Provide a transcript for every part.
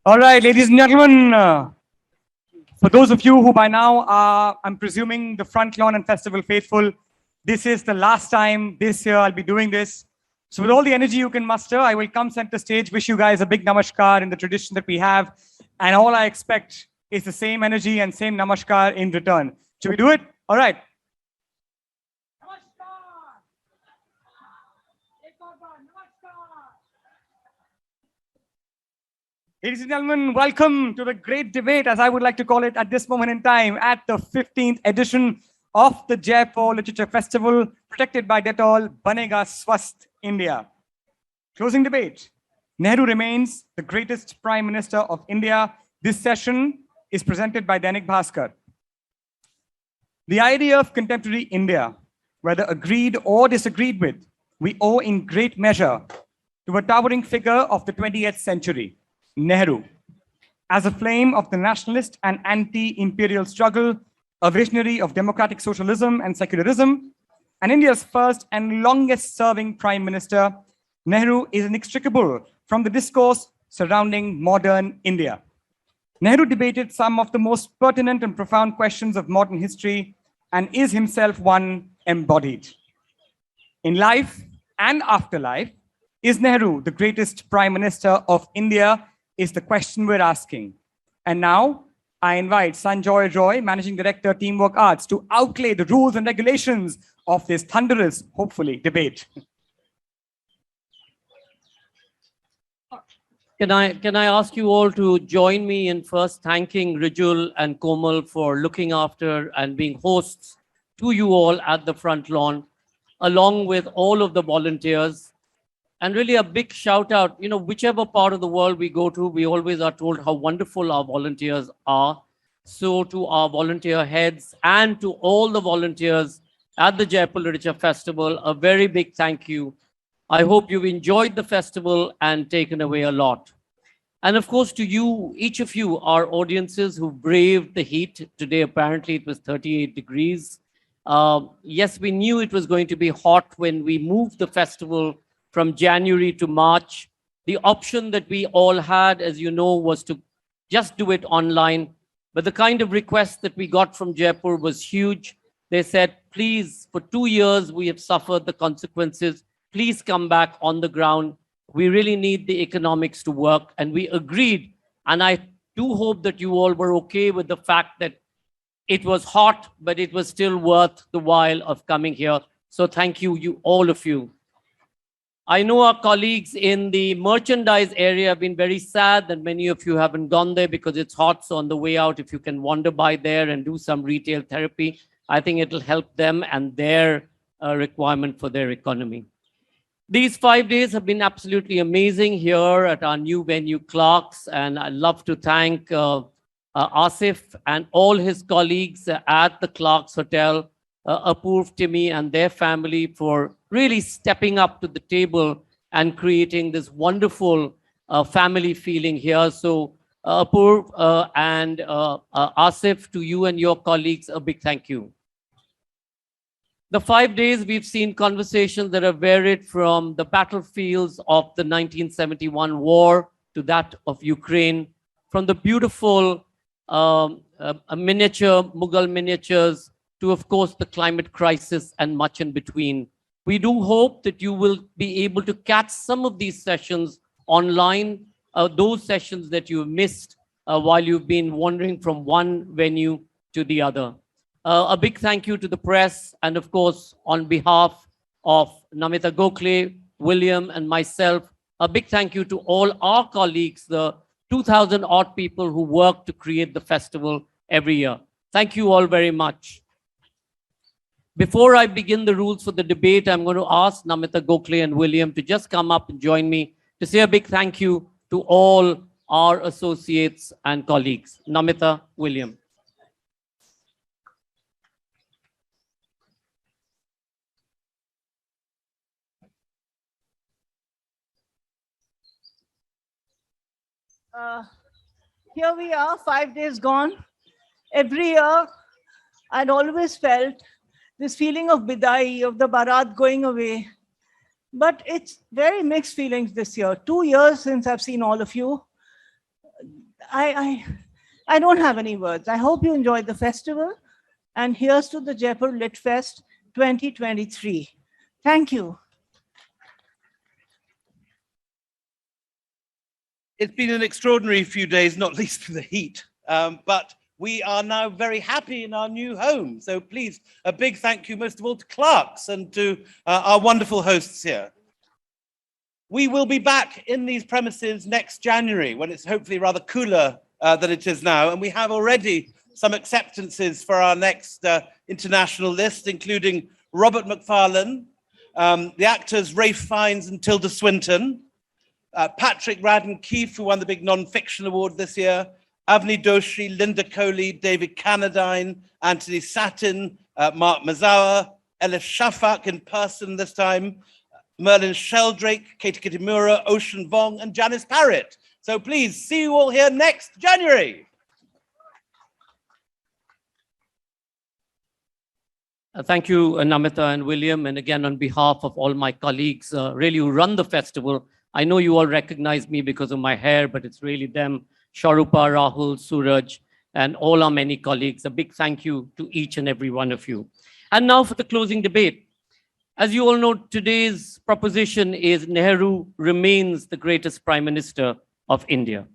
All right, ladies and gentlemen, for those of you who by now are, I'm presuming, the front lawn and festival faithful, this is the last time this year I'll be doing this. So with all the energy you can muster, I will come center stage, wish you guys a big namaskar in the tradition that we have. And all I expect is the same energy and same namaskar in return. Should we do it? All right. Ladies and gentlemen, welcome to the great debate, as I would like to call it at this moment in time, at the 15th edition of the Jaipur Literature Festival, protected by Dettol, Banega Swasth India. Closing debate. Nehru remains the greatest Prime Minister of India. This session is presented by Dainik Bhaskar. The idea of contemporary India, whether agreed or disagreed with, we owe in great measure to a towering figure of the 20th century, Nehru. As a flame of the nationalist and anti-imperial struggle, a visionary of democratic socialism and secularism, and India's first and longest-serving Prime Minister, Nehru is inextricable from the discourse surrounding modern India. Nehru debated some of the most pertinent and profound questions of modern history and is himself one embodied. In life and afterlife, is Nehru the greatest Prime Minister of India? Is the question we're asking. And now I invite Sanjoy Roy, Managing Director, Teamwork Arts, to outlay the rules and regulations of this thunderous, hopefully, debate. Can I ask you all to join me in first thanking Rijul and Komal for looking after and being hosts to you all at the front lawn, along with all of the volunteers. And really a big shout out, whichever part of the world we go to, we always are told how wonderful our volunteers are. So to our volunteer heads and to all the volunteers at the Jaipur Literature Festival, a very big thank you. I hope you've enjoyed the festival and taken away a lot. And of course, to you, each of you, our audiences who braved the heat. Today, apparently it was 38 degrees. Yes, we knew it was going to be hot when we moved the festival from January to March. The option that we all had, as you know, was to just do it online. But the kind of request that we got from Jaipur was huge. They said, please, for 2 years, we have suffered the consequences. Please come back on the ground. We really need the economics to work. And we agreed. And I do hope that you all were okay with the fact that it was hot, but it was still worth the while of coming here. So thank you, all of you. I know our colleagues in the merchandise area have been very sad that many of you haven't gone there because it's hot. So on the way out, if you can wander by there and do some retail therapy, I think it'll help them and their requirement for their economy. These 5 days have been absolutely amazing here at our new venue, Clark's. And I'd love to thank Asif and all his colleagues at the Clark's Hotel, Apurv, Timmy, and their family for really stepping up to the table and creating this wonderful family feeling here. So Apurv and Asif, to you and your colleagues, a big thank you. The 5 days we've seen conversations that are varied from the battlefields of the 1971 war to that of Ukraine, from the beautiful miniature, Mughal miniatures, to, of course, the climate crisis and much in between. We do hope that you will be able to catch some of these sessions online, those sessions that you missed while you've been wandering from one venue to the other. A big thank you to the press, and of course, on behalf of Namita Gokhale, William, and myself, a big thank you to all our colleagues, the 2,000 odd people who work to create the festival every year. Thank you all very much. Before I begin the rules for the debate, I'm going to ask Namita Gokhale and William to just come up and join me to say a big thank you to all our associates and colleagues. Namita, William. Here we are, 5 days gone. Every year, I'd always felt this feeling of bidai, of the barat going away. But it's very mixed feelings this year. 2 years since I've seen all of you. I don't have any words. I hope you enjoyed the festival, and here's to the Jaipur Lit Fest 2023. Thank you. It's been an extraordinary few days, not least for the heat, but we are now very happy in our new home. So please, a big thank you most of all to Clarks and to our wonderful hosts here. We will be back in these premises next January when it's hopefully rather cooler than it is now. And we have already some acceptances for our next international list, including Robert Macfarlane, the actors Ralph Fiennes and Tilda Swinton, Patrick Radden Keefe, who won the big non-fiction award this year, Avni Doshi, Linda Coley, David Cannadine, Anthony Satin, Mark Mazawa, Elif Shafak in person this time, Merlin Sheldrake, Katie Kitamura, Ocean Vong, and Janice Parrott. So please, see you all here next January. Thank you, Namita and William. And again, on behalf of all my colleagues, really who run the festival, I know you all recognize me because of my hair, but it's really them, Sharupa, Rahul, Suraj, and all our many colleagues. A big thank you to each and every one of you. And now for the closing debate. As you all know, today's proposition is Nehru remains the greatest Prime Minister of India.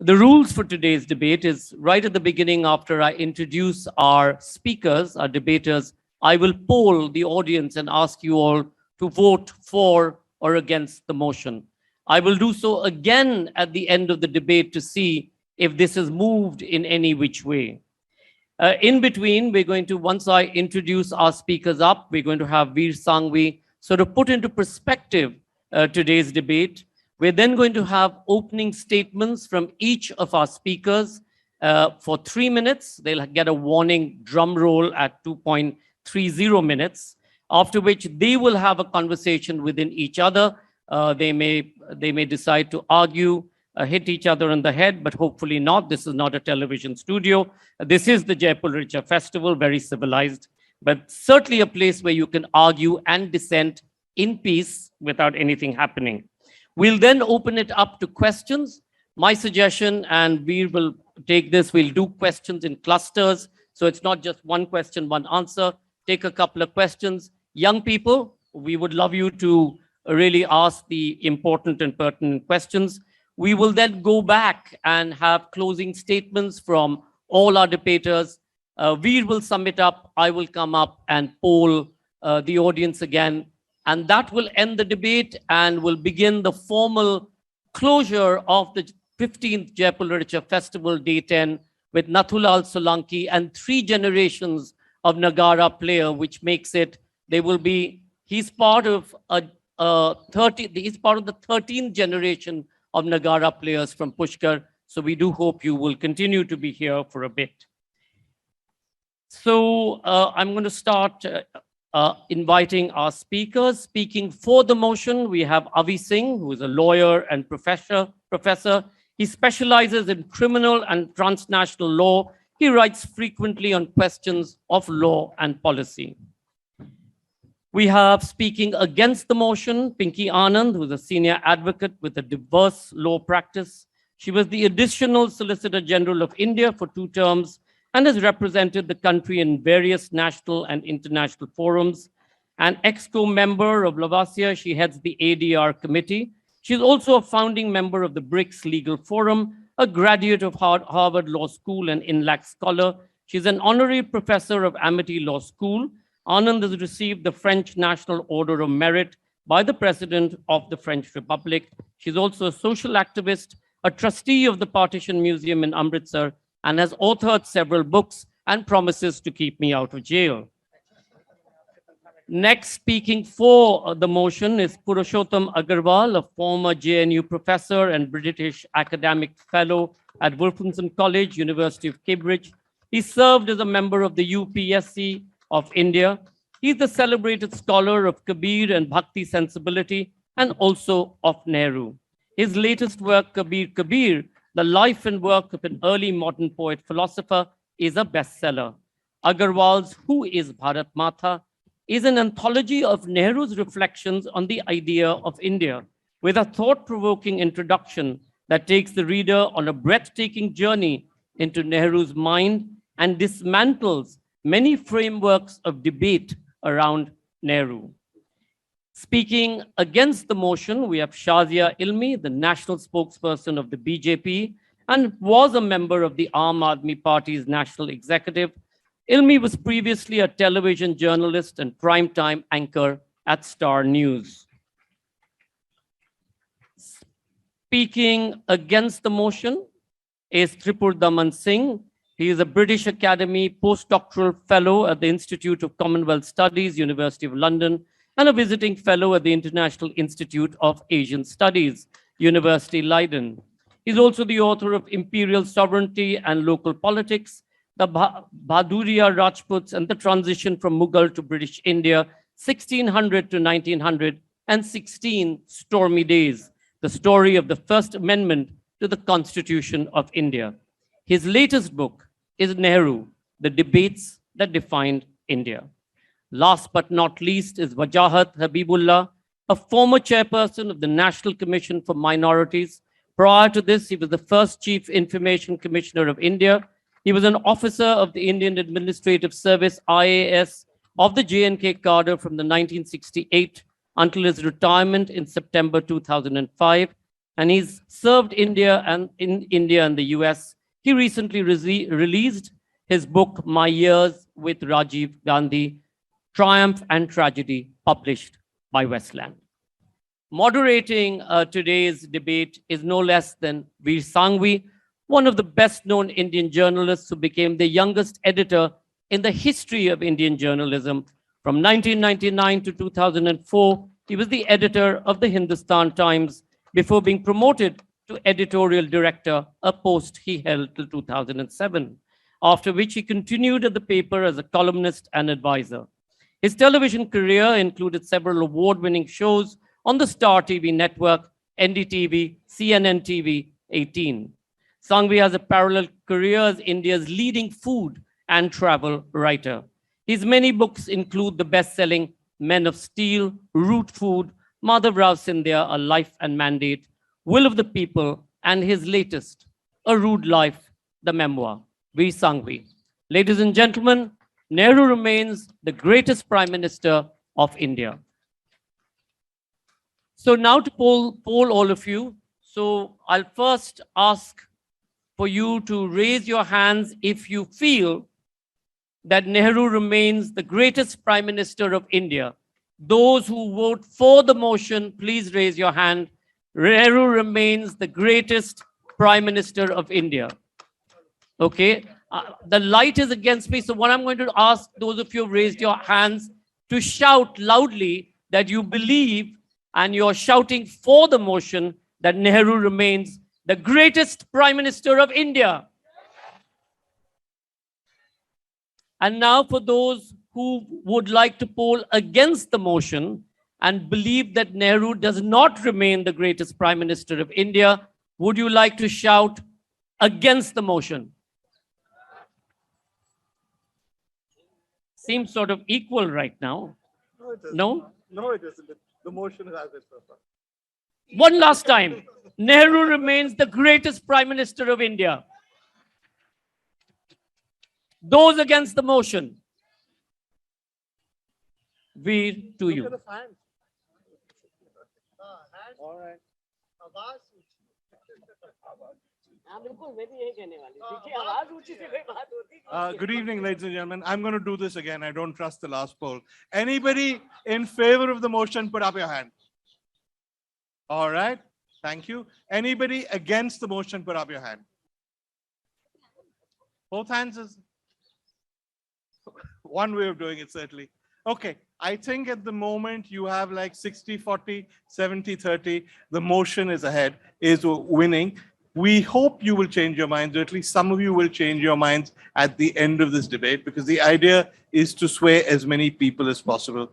The rules for today's debate is right at the beginning, after I introduce our speakers, our debaters, I will poll the audience and ask you all to vote for or against the motion. I will do so again at the end of the debate to see if this is moved in any which way. In between, we're going to, once I introduce our speakers up, we're going to have Veer Sanghvi sort of put into perspective today's debate. We're then going to have opening statements from each of our speakers for 3 minutes. They'll get a warning drum roll at 2.30 minutes, after which they will have a conversation within each other. They may decide to argue, hit each other on the head, but hopefully not. This is not a television studio. This is the Jaipur Literature Festival, very civilized, but certainly a place where you can argue and dissent in peace without anything happening. We'll then open it up to questions. My suggestion, and we will take this, we'll do questions in clusters. So it's not just one question, one answer. Take a couple of questions. Young people, we would love you to really ask the important and pertinent questions. We will then go back and have closing statements from all our debaters. Veer will sum it up. I will come up and poll the audience again. And that will end the debate and will begin the formal closure of the 15th Jaipur Literature Festival, Day 10, with Nathulal Solanki and 3 generations of Nagara player, which makes it, he's part of the 13th generation of Nagara players from Pushkar. So we do hope you will continue to be here for a bit. So I'm going to start inviting our speakers. Speaking for the motion, we have Avi Singh, who is a lawyer and professor. He specializes in criminal and transnational law. He writes frequently on questions of law and policy. We have, speaking against the motion, Pinky Anand, who is a senior advocate with a diverse law practice. She was the additional Solicitor General of India for 2 terms and has represented the country in various national and international forums. An EXCO member of Lavasia, she heads the ADR committee. She's also a founding member of the BRICS Legal Forum, a graduate of Harvard Law School and INLAC scholar. She's an honorary professor of Amity Law School. Anand has received the French National Order of Merit by the President of the French Republic. She's also a social activist, a trustee of the Partition Museum in Amritsar, and has authored several books and promises to keep me out of jail. Next, speaking for the motion is Purushottam Agarwal, a former JNU professor and British academic fellow at Wolfenson College, University of Cambridge. He served as a member of the UPSC of India. He's the celebrated scholar of Kabir and Bhakti sensibility, and also of Nehru. His latest work, Kabir, The Life and Work of an Early Modern Poet Philosopher, is a bestseller. Agarwal's Who is Bharat Mata is an anthology of Nehru's reflections on the idea of India, with a thought-provoking introduction that takes the reader on a breathtaking journey into Nehru's mind and dismantles many frameworks of debate around Nehru. Speaking against the motion, we have Shazia Ilmi, the national spokesperson of the BJP, and was a member of the Aam Aadmi Party's national executive. Ilmi was previously a television journalist and primetime anchor at Star News. Speaking against the motion is Tripurdaman Singh. He is a British Academy postdoctoral fellow at the Institute of Commonwealth Studies, University of London, and a visiting fellow at the International Institute of Asian Studies, Universiteit Leiden. He's also the author of Imperial Sovereignty and Local Politics, the Bhadauria Rajputs and the Transition from Mughal to British India, 1600 to 1900, and 16 Stormy Days, the story of the First Amendment to the Constitution of India. His latest book is Nehru, The Debates That Defined India. Last but not least is Wajjahat Habbullah, a former chairperson of the National Commission for Minorities. Prior to this, he was the first Chief Information Commissioner of India. He was an officer of the Indian Administrative Service, IAS, of the J&K cadre from the 1968 until his retirement in September 2005. And he's served India and in India and the US. He recently released his book, My Years with Rajiv Gandhi, Triumph and Tragedy, published by Westland. Moderating today's debate is no less than Veer Sanghvi, one of the best-known Indian journalists who became the youngest editor in the history of Indian journalism. From 1999 to 2004, he was the editor of the Hindustan Times before being promoted to editorial director, a post he held till 2007, after which he continued at the paper as a columnist and advisor. His television career included several award-winning shows on the Star TV network, NDTV, CNN TV 18. Sanghvi has a parallel career as India's leading food and travel writer. His many books include the best-selling Men of Steel, Root Food, Madhavrao Scindia, A Life and Mandate, Will of the People, and his latest, A Rude Life, the memoir. Veer Sanghvi. Ladies and gentlemen, Nehru remains the greatest Prime Minister of India. So now to poll all of you. So I'll first ask for you to raise your hands if you feel that Nehru remains the greatest Prime Minister of India. Those who vote for the motion, please raise your hand. Nehru remains the greatest Prime Minister of India. Okay, the light is against me. So what I'm going to ask those of you who raised your hands to shout loudly that you believe and you're shouting for the motion that Nehru remains the greatest Prime Minister of India. And now for those who would like to poll against the motion and believe that Nehru does not remain the greatest Prime Minister of India, would you like to shout against the motion? Seems sort of equal right now. No, it isn't. No? No, it isn't. The motion has its purpose. One last time. Nehru remains the greatest Prime Minister of India. Those against the motion. Veer, to Look you. at the fans. All right. Good evening, ladies and gentlemen. I'm going to do this again. I don't trust the last poll. Anybody in favor of the motion, put up your hand. All right. Thank you. Anybody against the motion, put up your hand. Both hands is one way of doing it, certainly. Okay. I think at the moment you have like 60-40, 70-30. The motion is ahead, is winning. We hope you will change your minds, or at least some of you will change your minds at the end of this debate, because the idea is to sway as many people as possible.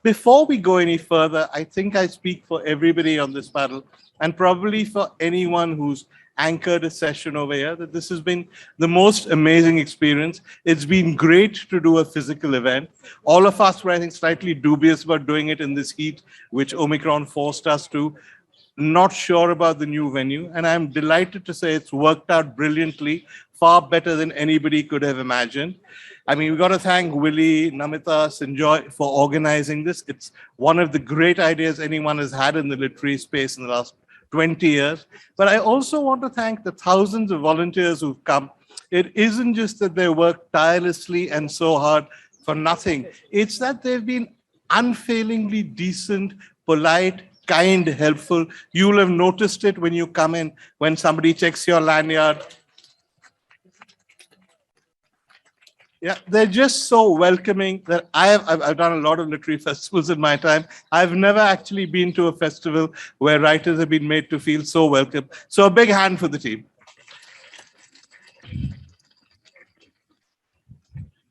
Before we go any further, I think I speak for everybody on this panel, and probably for anyone who's anchored a session over here, that this has been the most amazing experience. It's been great to do a physical event. All of us were, I think, slightly dubious about doing it in this heat, which Omicron forced us to. not sure about the new venue, and I'm delighted to say it's worked out brilliantly, far better than anybody could have imagined. I mean, we've got to thank Willie, Namita, Sanjoy for organizing this. It's one of the great ideas anyone has had in the literary space in the last 20 years. But I also want to thank the thousands of volunteers who've come. It isn't just that they work tirelessly and so hard for nothing. It's that they've been unfailingly decent, polite, kind, helpful. You'll have noticed it when you come in, when somebody checks your lanyard. Yeah, they're just so welcoming that I've done a lot of literary festivals in my time. I've never actually been to a festival where writers have been made to feel so welcome. So a big hand for the team.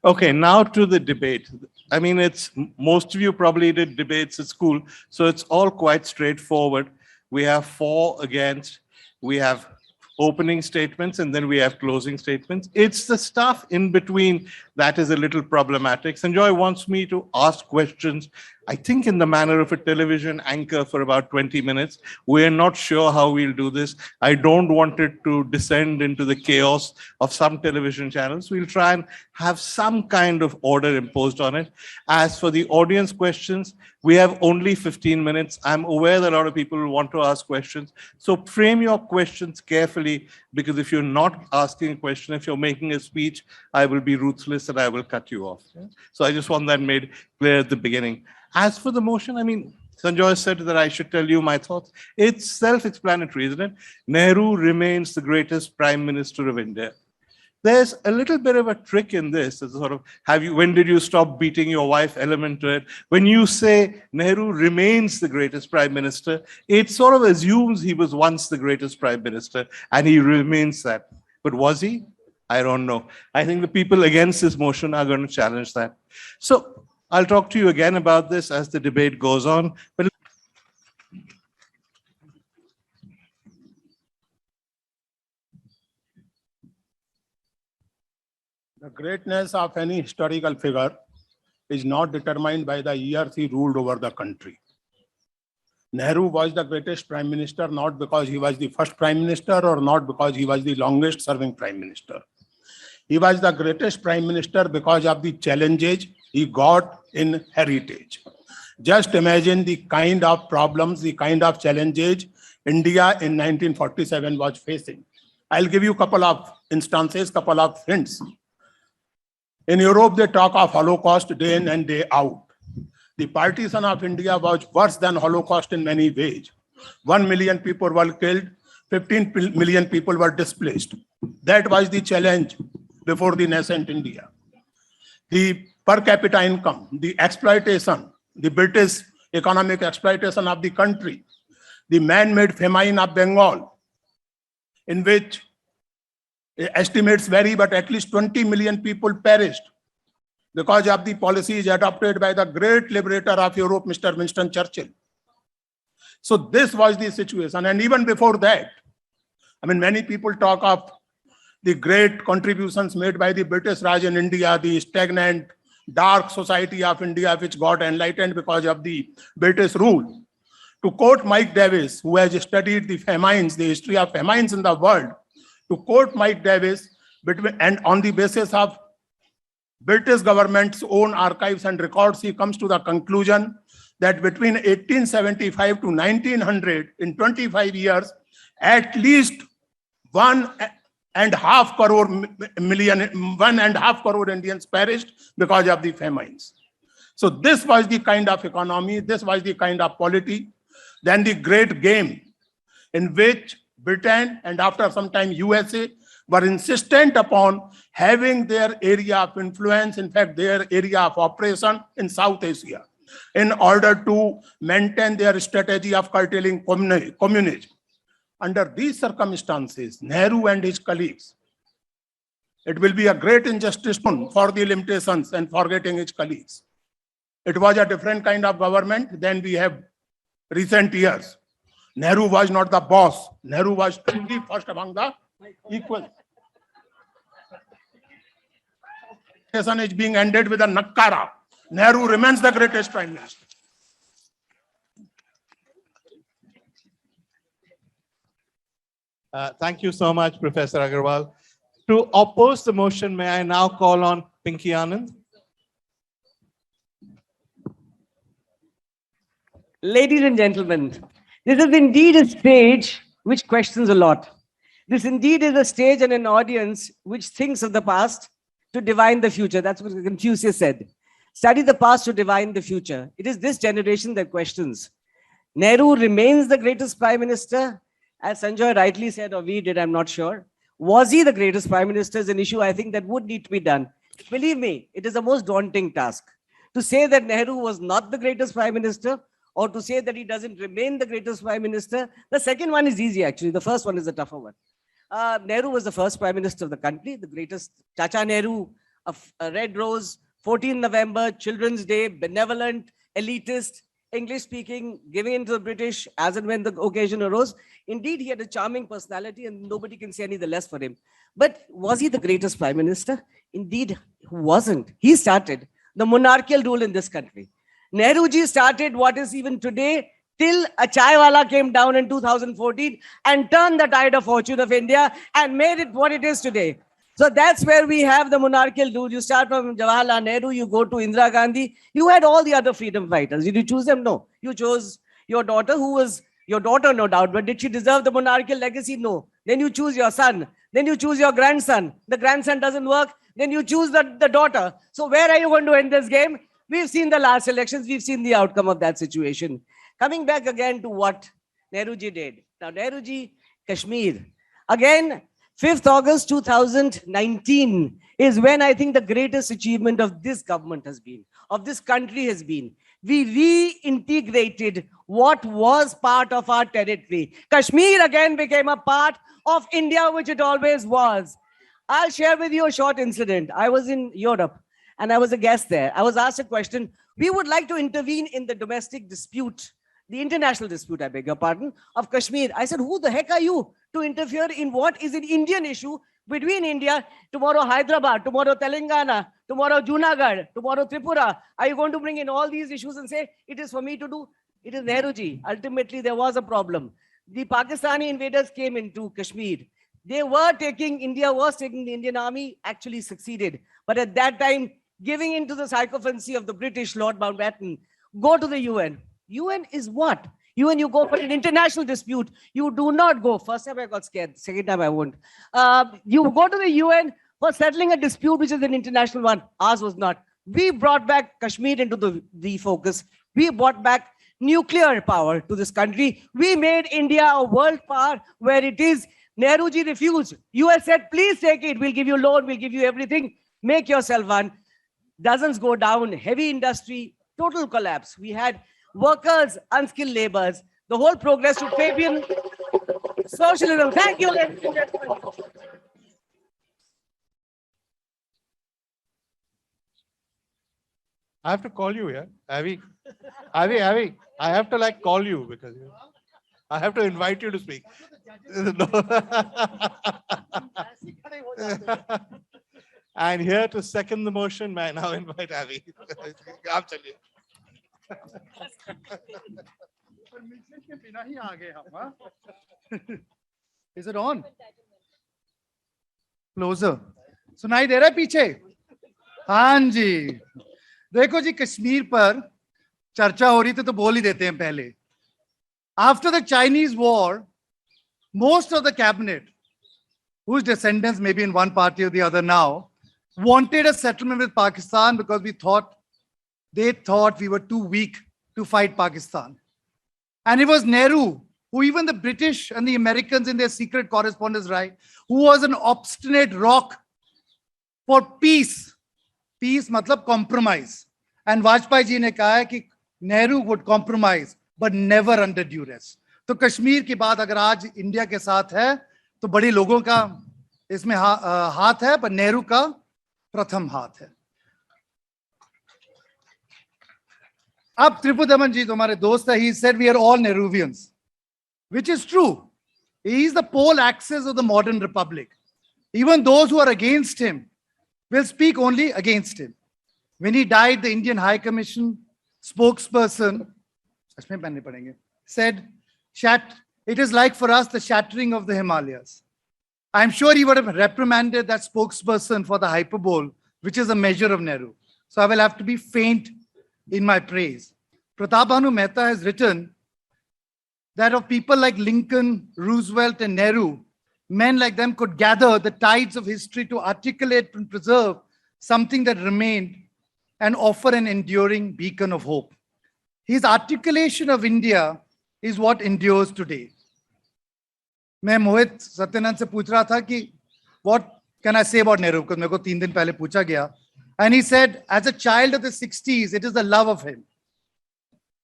Okay, now to the debate. I mean, most of you probably did debates at school, so it's all quite straightforward. We have for, against, we have opening statements, and then we have closing statements. It's the stuff in between that is a little problematic. Sanjoy wants me to ask questions, I think in the manner of a television anchor for about 20 minutes. We're not sure how we'll do this. I don't want it to descend into the chaos of some television channels. We'll try and have some kind of order imposed on it. As for the audience questions, we have only 15 minutes. I'm aware that a lot of people will want to ask questions. So frame your questions carefully, because if you're not asking a question, if you're making a speech, I will be ruthless and I will cut you off. Yeah? So I just want that made clear at the beginning. As for the motion, I mean, Sanjoy said that I should tell you my thoughts. It's self-explanatory, isn't it? Nehru remains the greatest prime minister of India. There's a little bit of a trick in this, as a sort of, when did you stop beating your wife element to it? When you say Nehru remains the greatest prime minister, it sort of assumes he was once the greatest prime minister and he remains that. But was he? I don't know. I think the people against this motion are going to challenge that. So I'll talk to you again about this as the debate goes on. But the greatness of any historical figure is not determined by the years he ruled over the country. Nehru was the greatest prime minister not because he was the first prime minister or not because he was the longest serving prime minister. He was the greatest prime minister because of the challenges he got in heritage. Just imagine the kind of problems, the kind of challenges India in 1947 was facing. I'll give you a couple of instances, couple of hints. In Europe, they talk of Holocaust day in and day out. The partition of India was worse than Holocaust in many ways. 1 million people were killed, 15 million people were displaced. That was the challenge before the nascent India. The per capita income, the exploitation, the British economic exploitation of the country, the man-made famine of Bengal, in which estimates vary, but at least 20 million people perished because of the policies adopted by the great liberator of Europe, Mr. Winston Churchill. So this was the situation. And even before that, I mean, many people talk of the great contributions made by the British Raj in India, the stagnant, dark society of India, which got enlightened because of the British rule. To quote Mike Davis, who has studied the famines, the history of famines in the world, to quote Mike Davis, and on the basis of British government's own archives and records, he comes to the conclusion that between 1875 to 1900, in 25 years, at least 1.5 crore Indians perished because of the famines. So this was the kind of economy, this was the kind of polity. Then the great game in which Britain and after some time USA were insistent upon having their area of influence, in fact, their area of operation in South Asia, in order to maintain their strategy of curtailing communism. Under these circumstances, Nehru and his colleagues, it will be a great injustice for the limitations and forgetting his colleagues. It was a different kind of government than we have recent years. Nehru was not the boss. Nehru was truly first among the equals. Session is being ended with a Nakkara. Nehru remains the greatest prime minister. Thank you so much, Professor Agarwal. To oppose the motion, may I now call on Pinky Anand? Ladies and gentlemen, this is indeed a stage which questions a lot. This indeed is a stage and an audience which thinks of the past to divine the future. That's what Confucius said. Study the past to divine the future. It is this generation that questions. Nehru remains the greatest prime minister, as Sanjoy rightly said, or we did, I'm not sure. Was he the greatest prime minister is an issue I think that would need to be done. Believe me, it is the most daunting task. To say that Nehru was not the greatest prime minister, or to say that he doesn't remain the greatest prime minister, the second one is easy actually. The first one is the tougher one. Nehru was the first prime minister of the country, the greatest. Chacha Nehru, a red rose, 14 November, Children's Day, benevolent, elitist, English speaking, giving in to the British as and when the occasion arose. Indeed, he had a charming personality and nobody can say any the less for him. But was he the greatest prime minister? Indeed, he wasn't. He started the monarchical rule in this country. Nehruji started what is even today, till a chaiwala came down in 2014 and turned the tide of fortune of India and made it what it is today. So that's where we have the monarchical rule. You start from Jawaharlal Nehru, you go to Indira Gandhi. You had all the other freedom fighters. Did you choose them? No. You chose your daughter, who was your daughter, no doubt. But did she deserve the monarchical legacy? No. Then you choose your son. Then you choose your grandson. The grandson doesn't work. Then you choose the daughter. So where are you going to end this game? We've seen the last elections. We've seen the outcome of that situation. Coming back again to what Nehruji did. Now, Nehruji, Kashmir. Again, 5th August 2019 is when I think the greatest achievement of this government has been, of this country has been. We reintegrated what was part of our territory. Kashmir again became a part of India, which it always was. I'll share with you a short incident. I was in Europe and I was a guest there. I was asked a question. We would like to intervene in the domestic dispute, the international dispute, I beg your pardon, of Kashmir. I said, who the heck are you to interfere in what is an Indian issue between India, tomorrow Hyderabad, tomorrow Telangana, tomorrow Junagadh, tomorrow Tripura? Are you going to bring in all these issues and say, it is for me to do? It is Nehruji. Ultimately, there was a problem. The Pakistani invaders came into Kashmir. They were taking, India was taking the Indian army, actually succeeded. But at that time, giving into the sycophancy of the British, Lord Mountbatten, go to the UN. UN is what? UN, you go for an international dispute. You do not go. First time I got scared. Second time I won't. You go to the UN for settling a dispute, which is an international one. Ours was not. We brought back Kashmir into the focus. We brought back nuclear power to this country. We made India a world power where it is. Nehruji refused. US said, please take it. We'll give you loan. We'll give you everything. Make yourself one. Dozens go down. Heavy industry, total collapse. We had workers, unskilled laborers, the whole progress to Fabian socialism. Thank you, ladies and gentlemen. I have to call you, yeah? Avi, I have to like call you because I have to invite you to speak. And here to second the motion, may I now invite Avi. Is it on? Closer. सुनाई दे रहा है पीछे? हाँ जी. देखो जी, कश्मीर पर चर्चा हो रही थी तो बोल ही देते हैं पहले. After the Chinese war, most of the cabinet, whose descendants may be in one party or the other now, wanted a settlement with Pakistan because they thought we were too weak to fight Pakistan. And it was Nehru, who even the British and the Americans in their secret correspondence write, who was an obstinate rock for peace. Peace matlab compromise. And Vajpayee ji ne kaha hai ki Nehru would compromise, but never under duress. तो कश्मीर की बात अगर आज India के साथ है तो बड़े लोगों का इसमें हाथ है, पर नेहरू का प्रथम हाथ है. अब त्रिपुदमन जी तो हमारे दोस्त है. He said we are all Nehruvians, which is true. He is the pole axis of the modern republic. Even those who are against him will speak only against him. When he died, the Indian High Commission spokesperson said, it is like for us the shattering of the Himalayas. I'm sure he would have reprimanded that spokesperson for the hyperbole, which is a measure of Nehru. So I will have to be faint in my praise. Pratapbhanu Mehta has written that of people like Lincoln, Roosevelt, and Nehru, men like them could gather the tides of history to articulate and preserve something that remained and offer an enduring beacon of hope. His articulation of India is what endures today. मैं मोहित सत्यानंद से पूछ रहा था कि what can I say about Nehru? Because मेरे को 3 दिन पहले पूछा गया. And he said, as a child of the 60s, it is the love of him.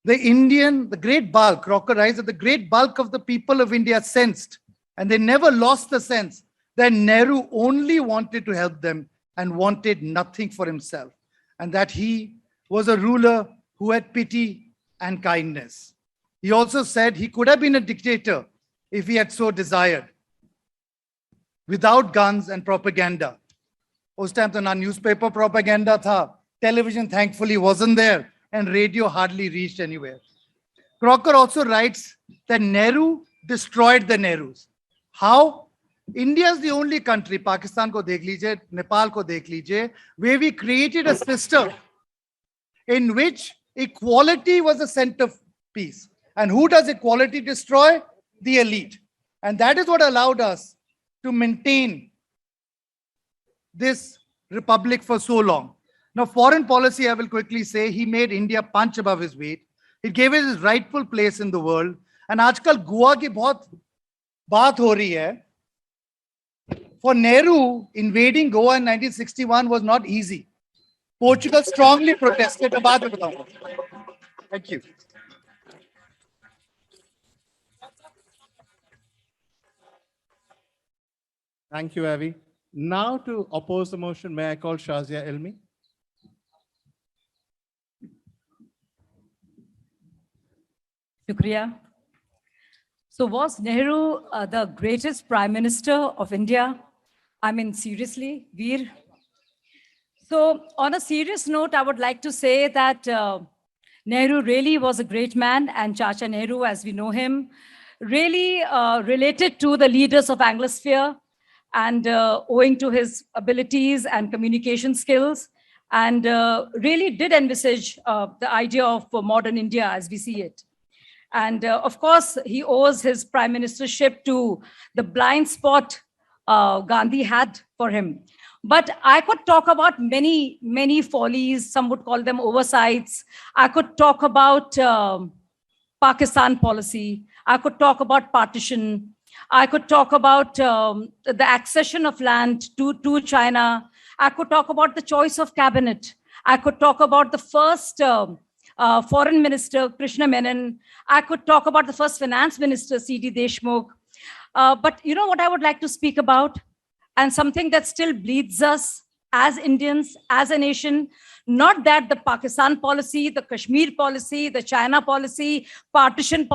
The great bulk, Crocker writes that the great bulk of the people of India sensed, and they never lost the sense, that Nehru only wanted to help them and wanted nothing for himself. And that he was a ruler who had pity and kindness. He also said he could have been a dictator if he had so desired, without guns and propaganda. Us time to na newspaper propaganda tha, television thankfully wasn't there, and radio hardly reached anywhere. Crocker also writes that Nehru destroyed the Nehrus. How? India is the only country, Pakistan ko dekh lijiye, Nepal ko dekh lijiye, where we created a system in which equality was the centerpiece. And who does equality destroy? The elite. And that is what allowed us to maintain this republic for so long. Now, foreign policy, I will quickly say, he made India punch above his weight. It gave it his rightful place in the world. And आजकल गोवा की बहुत बात हो रही है. For Nehru, invading Goa in 1961 was not easy. Portugal strongly protested. Thank you. Thank you, Avi. Now to oppose the motion, may I call Shazia Ilmi? Shukriya. So was Nehru the greatest prime minister of India? I mean, seriously, Veer? So on a serious note, I would like to say that Nehru really was a great man, and Chacha Nehru, as we know him, really related to the leaders of Anglosphere, and owing to his abilities and communication skills, and really did envisage the idea of modern India as we see it. And of course, he owes his prime ministership to the blind spot Gandhi had for him. But I could talk about many, many follies. Some would call them oversights. I could talk about Pakistan policy. I could talk about partition. I could talk about the accession of land to China. I could talk about the choice of cabinet. I could talk about the first foreign minister, Krishna Menon. I could talk about the first finance minister, C.D. Deshmukh. But you know what I would like to speak about? And something that still bleeds us as Indians, as a nation, not that the Pakistan policy, the Kashmir policy, the China policy, partition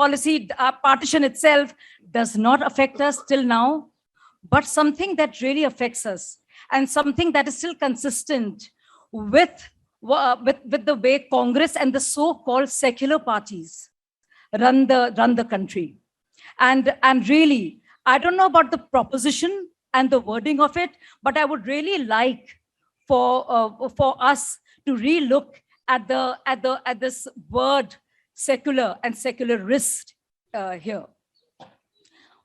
itself does not affect us till now, but something that really affects us, and something that is still consistent with the way Congress and the so-called secular parties run the country. And really, I don't know about the proposition and the wording of it, but I would really like for us to re-look at this word secular and secularist here.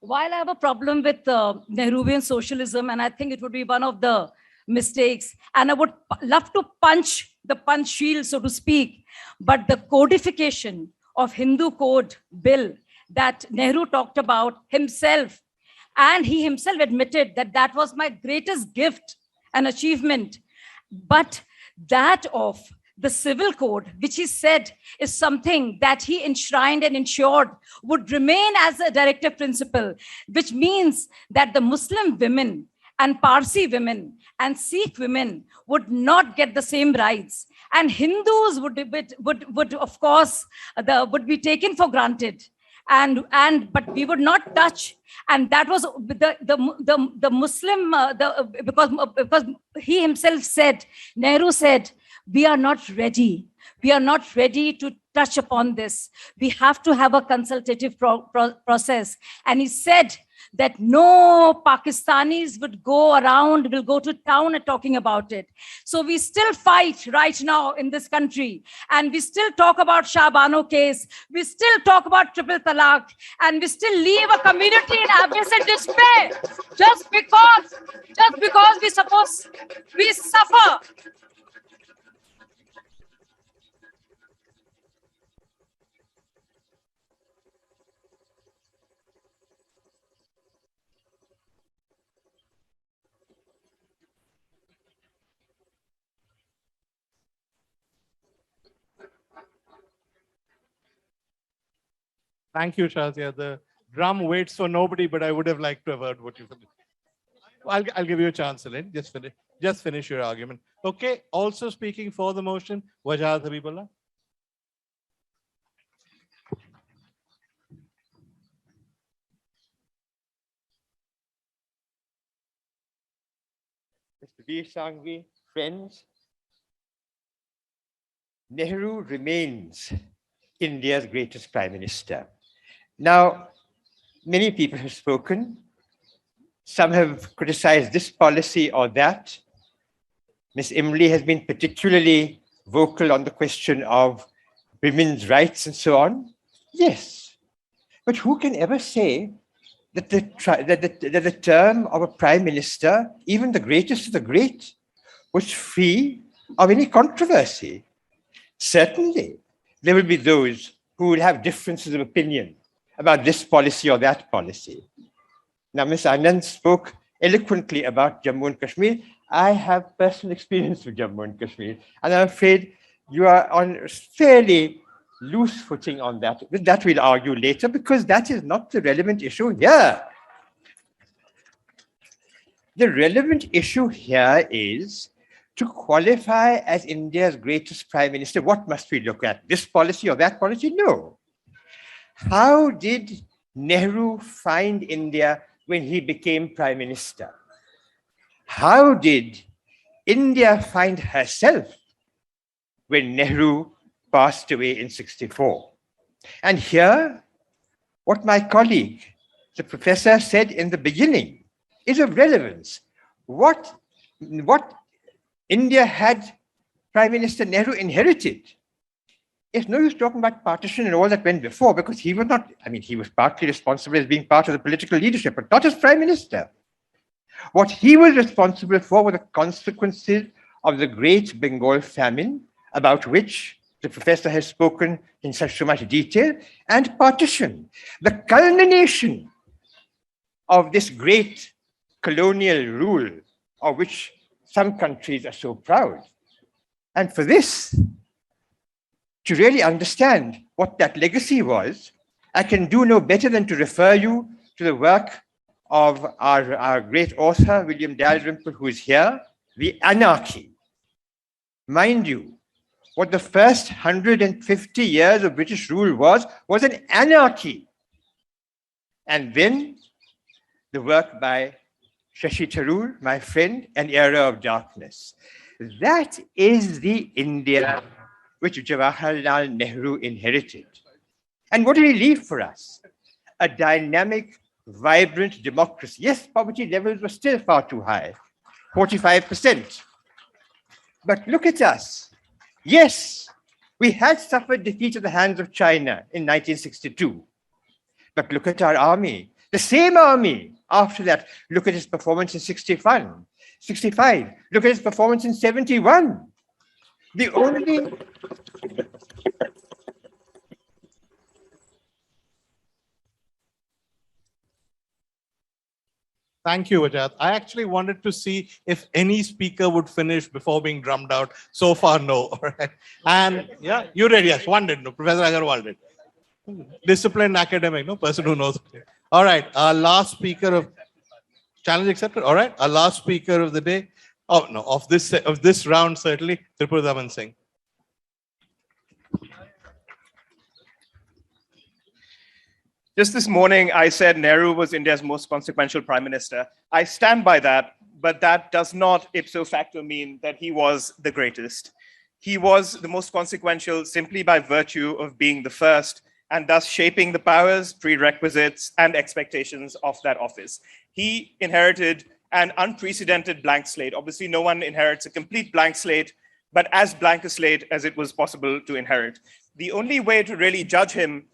While I have a problem with Nehruvian socialism, and I think it would be one of the mistakes, and I would love to punch the punch shield, so to speak, but the codification of Hindu code bill that Nehru talked about himself, and he himself admitted that that was my greatest gift and achievement. But that of the civil code, which he said is something that he enshrined and ensured would remain as a directive principle, which means that the Muslim women and Parsi women and Sikh women would not get the same rights, and Hindus would of course would be taken for granted, but we would not touch. And that was the Muslim because he himself said, Nehru said, we are not ready We are not ready to touch upon this. We have to have a consultative process. And he said that no Pakistanis will go to town and talking about it. So we still fight right now in this country. And we still talk about Shah Bano case. We still talk about triple talaq. And we still leave a community in abyss and despair just because we suffer. Thank you, Shazia. The drum waits for nobody, but I would have liked to have heard what you said. I'll give you a chance, Elaine. Just finish your argument. Okay. Also speaking for the motion, Wajjahat Habbullah. Mr. V. Sanghvi, friends, Nehru remains India's greatest prime minister. Now, many people have spoken. Some have criticized this policy or that. Ms. Ilmi has been particularly vocal on the question of women's rights and so on. Yes, but who can ever say that the term of a prime minister, even the greatest of the great, was free of any controversy? Certainly, there will be those who will have differences of opinion about this policy or that policy. Now, Ms. Anand spoke eloquently about Jammu and Kashmir. I have personal experience with Jammu and Kashmir, and I'm afraid you are on fairly loose footing on that. But that we'll argue later, because that is not the relevant issue here. The relevant issue here is to qualify as India's greatest prime minister. What must we look at? This policy or that policy? No. How did Nehru find India when he became prime minister? How did India find herself when Nehru passed away in '64? And here, what my colleague, the professor, said in the beginning is of relevance. What India had Prime Minister Nehru inherited. It's no use talking about partition and all that went before, because he was not, he was partly responsible as being part of the political leadership, but not as prime minister. What he was responsible for were the consequences of the Great Bengal famine, about which the professor has spoken in so much detail, and partition, the culmination of this great colonial rule, of which some countries are so proud. And for this, to really understand what that legacy was, I can do no better than to refer you to the work of our great author, William Dalrymple, who is here, The Anarchy. Mind you, what the first 150 years of British rule was an anarchy. And then the work by Shashi Tharoor, my friend, An Era of Darkness. That is the India which Jawaharlal Nehru inherited. And what did he leave for us? A dynamic, vibrant democracy. Yes, poverty levels were still far too high, 45%. But look at us. Yes, we had suffered defeat at the hands of China in 1962. But look at our army. The same army after that. Look at its performance in 65. Look at its performance in 71. The only... Thank you, Wajjahat. I actually wanted to see if any speaker would finish before being drummed out. So far, no. All right. And yeah, you did, yes. One did. No, Professor Agrawal did. Disciplined academic, no person who knows. All right. Our last speaker of challenge accepted. All right. Our last speaker of the day. Oh no, of this round certainly, Tripurdaman Singh. Just this morning, I said Nehru was India's most consequential prime minister. I stand by that, but that does not ipso facto mean that he was the greatest. he was the most consequential simply by virtue of being the first and thus shaping the powers, prerequisites, and expectations of that office. He inherited an unprecedented blank slate. Obviously, no one inherits a complete blank slate, but as blank a slate as it was possible to inherit. The only way to really judge him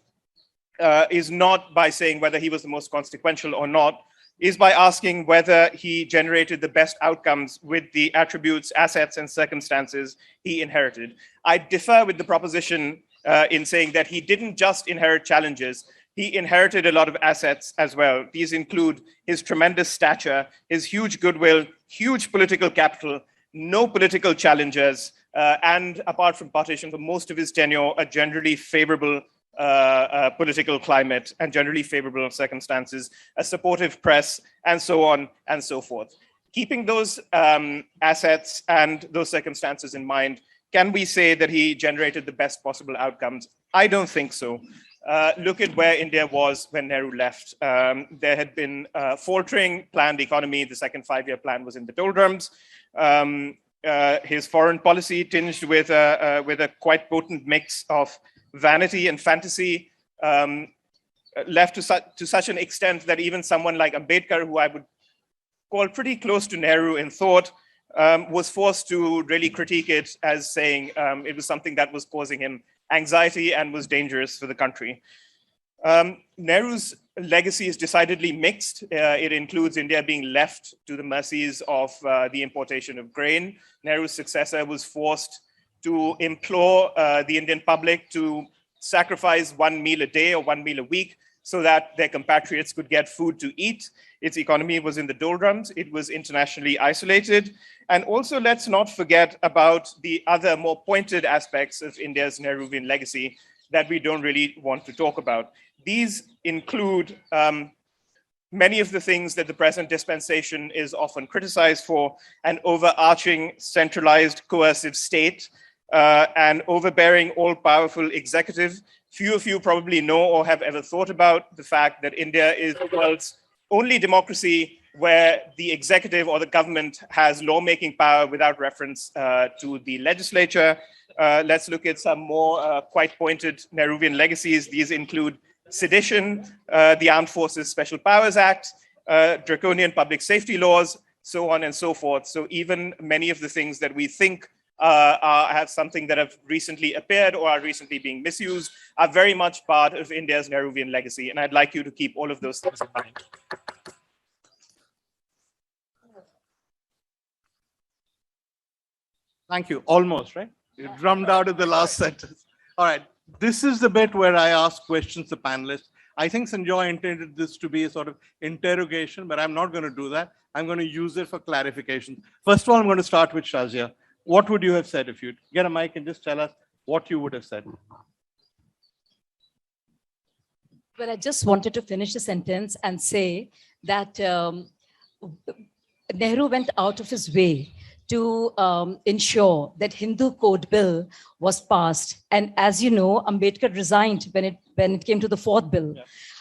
is not by saying whether he was the most consequential or not, is by asking whether he generated the best outcomes with the attributes, assets, and circumstances he inherited. I differ with the proposition in saying that he didn't just inherit challenges, he inherited a lot of assets as well. These include his tremendous stature, his huge goodwill, huge political capital, no political challengers, and apart from partition, for most of his tenure, a generally favorable political climate and generally favorable circumstances, a supportive press, and so on and so forth. Keeping those assets and those circumstances in mind, can we say that he generated the best possible outcomes? I don't think so. Look at where India was when Nehru left. There had been a faltering planned economy. The second five-year plan was in the doldrums. His foreign policy tinged with a quite potent mix of vanity and fantasy, left to such an extent that even someone like Ambedkar, who I would call pretty close to Nehru in thought, was forced to really critique it as saying it was something that was causing him anxiety and was dangerous for the country. Nehru's legacy is decidedly mixed. It includes India being left to the mercies of the importation of grain. Nehru's successor was forced to implore the Indian public to sacrifice 1 meal a day or 1 meal a week so that their compatriots could get food to eat. Its economy was in the doldrums. It was internationally isolated. And also, let's not forget about the other more pointed aspects of India's Nehruvian legacy that we don't really want to talk about. These include many of the things that the present dispensation is often criticized for: an overarching, centralized, coercive state, an overbearing, all-powerful executive. Few of you probably know or have ever thought about the fact that India is the world's only democracy where the executive or the government has lawmaking power without reference to the legislature. Let's look at some more quite pointed Nehruvian legacies. These include sedition, the Armed Forces Special Powers Act, draconian public safety laws, so on and so forth. So even many of the things that we think have something that have recently appeared or are recently being misused are very much part of India's Nehruvian legacy. And I'd like you to keep all of those things in mind. Thank you. Almost, right? You drummed out at the last sentence. All right. This is the bit where I ask questions to panelists. I think Sanjoy intended this to be a sort of interrogation, but I'm not going to do that. I'm going to use it for clarification. First of all, I'm going to start with Shazia. What would you have said if you'd get a mic and just tell us what you would have said? Well, I just wanted to finish the sentence and say that Nehru went out of his way to ensure that Hindu Code Bill was passed. And as you know, Ambedkar resigned when it came to the fourth bill.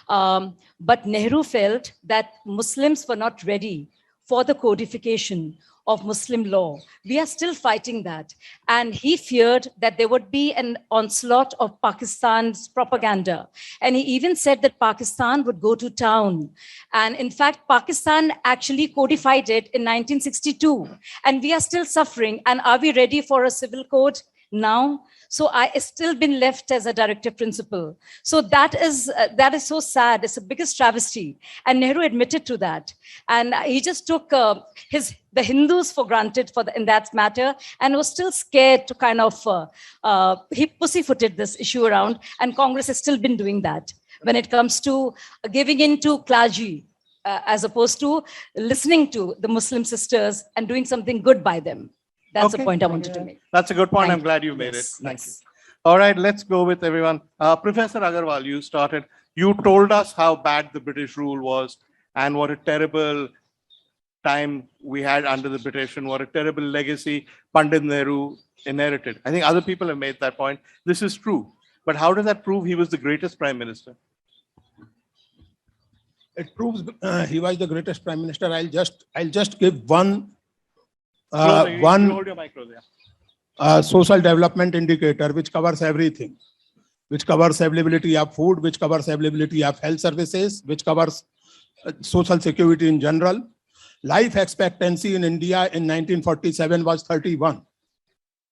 Yeah. But Nehru felt that Muslims were not ready for the codification of Muslim law. We are still fighting that. And he feared that there would be an onslaught of Pakistan's propaganda. And he even said that Pakistan would go to town. And in fact, Pakistan actually codified it in 1962. And we are still suffering. And are we ready for a civil code now? So it's still been left as a directive principle. So that is so sad. It's the biggest travesty. And Nehru admitted to that. And he just took the Hindus for granted in that matter, and was still scared to kind of, he pussyfooted this issue around, and Congress has still been doing that when it comes to giving in to clergy, as opposed to listening to the Muslim sisters and doing something good by them. That's the point I wanted to make. That's a good point. I'm glad you made it. Thank you. All right, let's go with everyone. Professor Agarwal, you started. You told us how bad the British rule was and what a terrible time we had under the British and what a terrible legacy Pandit Nehru inherited. I think other people have made that point. This is true. But how does that prove he was the greatest prime minister? It proves he was the greatest prime minister. I'll just give one. Hold your mic closer. social development indicator, which covers everything, which covers availability of food, which covers availability of health services, which covers social security in general. Life expectancy in India in 1947 was 31.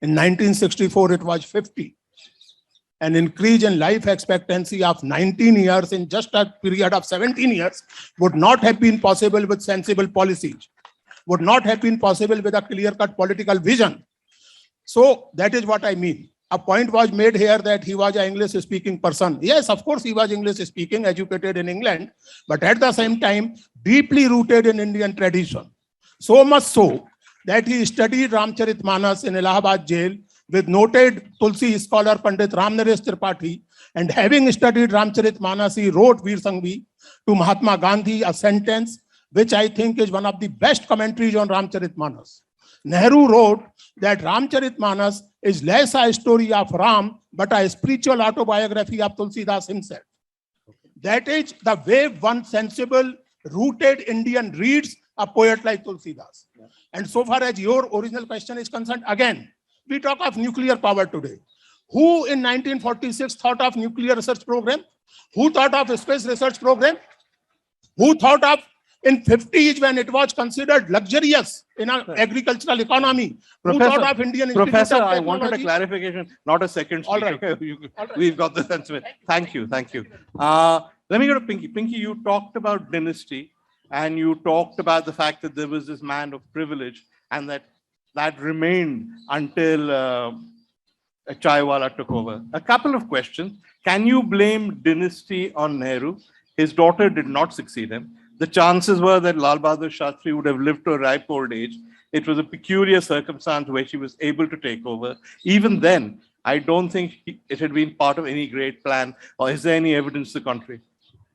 In 1964, it was 50. An increase in life expectancy of 19 years in just a period of 17 years would not have been possible with sensible policies, would not have been possible with a clear-cut political vision. So that is what I mean. A point was made here that he was an English-speaking person. Yes, of course, he was English-speaking, educated in England, but at the same time, deeply rooted in Indian tradition. So much so that he studied Ramcharitmanas in Allahabad jail with noted Tulsi scholar Pandit Ramnaresh Tripathi, and having studied Ramcharitmanas, he wrote Veer Sanghvi to Mahatma Gandhi, a sentence which I think is one of the best commentaries on Ramcharitmanas. Nehru wrote that Ramcharitmanas is less a story of Ram, but a spiritual autobiography of Tulsidas himself. That is the way one sensible, rooted Indian reads a poet like Tulsidas. And so far as your original question is concerned, again, we talk of nuclear power today. Who in 1946 thought of nuclear research program? Who thought of a space research program? Who thought of in 50s when it was considered luxurious in an agricultural economy? Who thought of Indian Institute Professor, of I wanted a Technology? clarification, not a second All speech. right. Okay, we've got the sense of it. Thank you, thank you. Let me go to Pinky. Pinky, you talked about dynasty, and you talked about the fact that there was this man of privilege, and that remained until Chaiwala took over. A couple of questions. Can you blame dynasty on Nehru? His daughter did not succeed him. The chances were that Lal Bahadur Shastri would have lived to a ripe old age. It was a peculiar circumstance where she was able to take over. Even then, I don't think it had been part of any great plan, or is there any evidence to the contrary?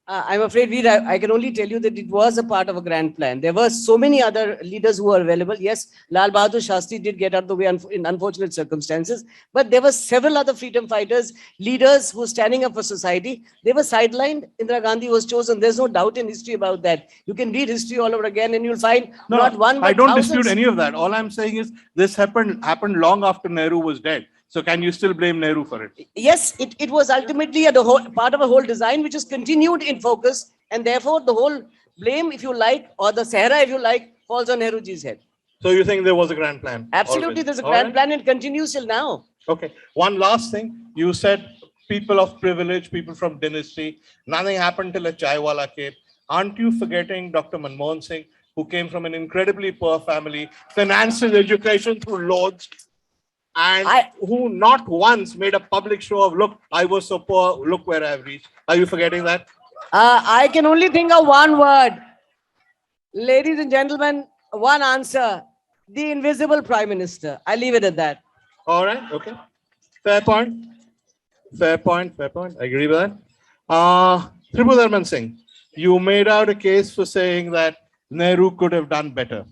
I'm afraid, Veer, I can only tell you that it was a part of a grand plan. There were so many other leaders who were available. Yes, Lal Bahadur Shastri did get out of the way in unfortunate circumstances, but there were several other freedom fighters, leaders who were standing up for society. They were sidelined. Indira Gandhi was chosen. There's no doubt in history about that. You can read history all over again and you'll find not one, but I don't thousands. dispute any of that. All I'm saying is this happened long after Nehru was dead. So can you still blame Nehru for it? Yes, it was ultimately part of a whole design which is continued in focus, and therefore the whole blame, if you like, or the Sahara, if you like, falls on Nehruji's head. So you think there was a grand plan? Absolutely, always? there's a All grand right. plan and continues till now. Okay. One last thing. You said people of privilege, people from dynasty, nothing happened till a Chaiwala came. Aren't you forgetting Dr. Manmohan Singh, who came from an incredibly poor family, financed his education through loans, and who not once made a public show of, look, I was so poor, look where I've reached. Are you forgetting that? I can only think of one word. Ladies and gentlemen, one answer. The invisible Prime Minister. I leave it at that. All right, okay. Fair point. Fair point, fair point. I agree with that. Tripurdaman Singh, you made out a case for saying that Nehru could have done better.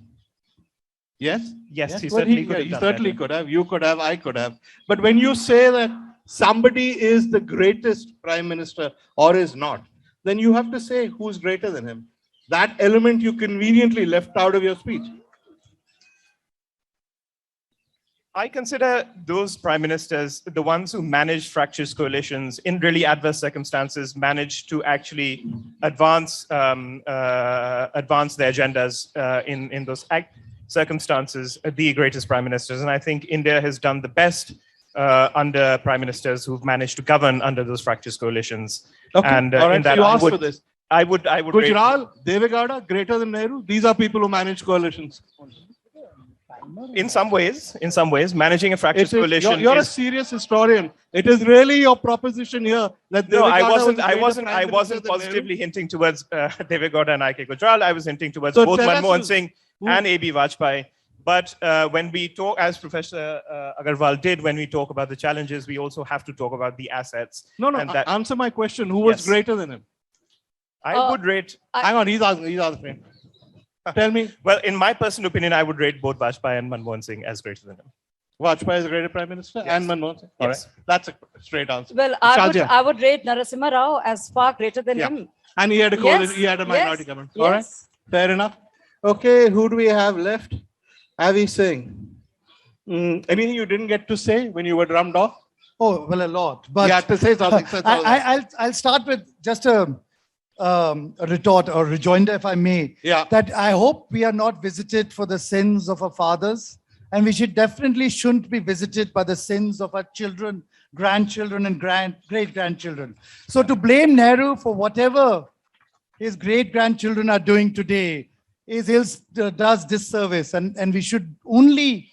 Yes? Yes, he Well, certainly could have he done certainly better. could have. You could have, I could have. But when you say that somebody is the greatest prime minister or is not, then you have to say who's greater than him. That element you conveniently left out of your speech. I consider those prime ministers, the ones who managed fractious coalitions in really adverse circumstances, managed to actually advance their agendas in those circumstances, the greatest prime ministers. And I think India has done the best under prime ministers who've managed to govern under those fractious coalitions. Okay. And all right. in that, So you I asked would, for this. I would. Gujral, Devegowda, greater than Nehru. These are people who manage coalitions. In some ways, managing a fractious coalition. You're a serious historian. It is really your proposition here that No, I Devegowda wasn't was positively hinting towards Devegowda and I.K. Gujral. I was hinting towards So both tell us Manmohan who- Singh and A.B. Vajpayee. But when we talk, as Professor Agarwal did, when we talk about the challenges, we also have to talk about the assets. No, and that, answer my question. Who was Yes. greater than him? I would rate. Hang on, he's answering. Tell me. Well, in my personal opinion, I would rate both Vajpayee and Manmohan Singh as greater than him. Vajpayee is a greater prime minister and Manmohan Singh? All Yes. right. That's a straight answer. Well, Shazia. I would rate Narasimha Rao as far greater than Yeah. him. And he had a coalition, Yes, he had a minority yes, government. All right. yes. Fair enough. Okay, who do we have left? Avi Singh. Anything you didn't get to say when you were drummed off? Oh, well, a lot. But You had to say something. So it's all right. I'll start with just a retort or rejoinder, if I may. Yeah. That I hope we are not visited for the sins of our fathers, and we shouldn't be visited by the sins of our children, grandchildren, and great-grandchildren. So to blame Nehru for whatever his great-grandchildren are doing today does disservice, and we should only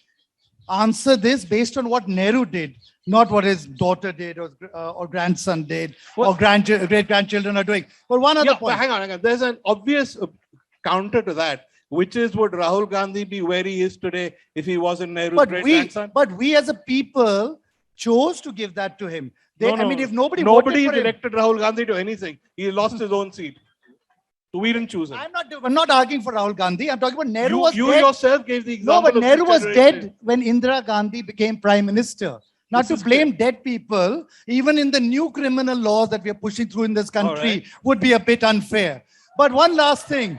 answer this based on what Nehru did, not what his daughter did or grandson did or great-grandchildren are doing. But one other point. Hang on. There's an obvious counter to that, which is, would Rahul Gandhi be where he is today if he wasn't Nehru's great-grandson? But we as a people chose to give that to him. I mean, if nobody elected Rahul Gandhi to anything. He lost his own seat. So we didn't choose him. I'm not arguing for Rahul Gandhi. I'm talking about Nehru was you dead. yourself gave the example. No, but of Nehru was generation. dead when Indira Gandhi became prime minister. Not to blame dead people, even in the new criminal laws that we are pushing through in this country, would be a bit unfair. But one last thing.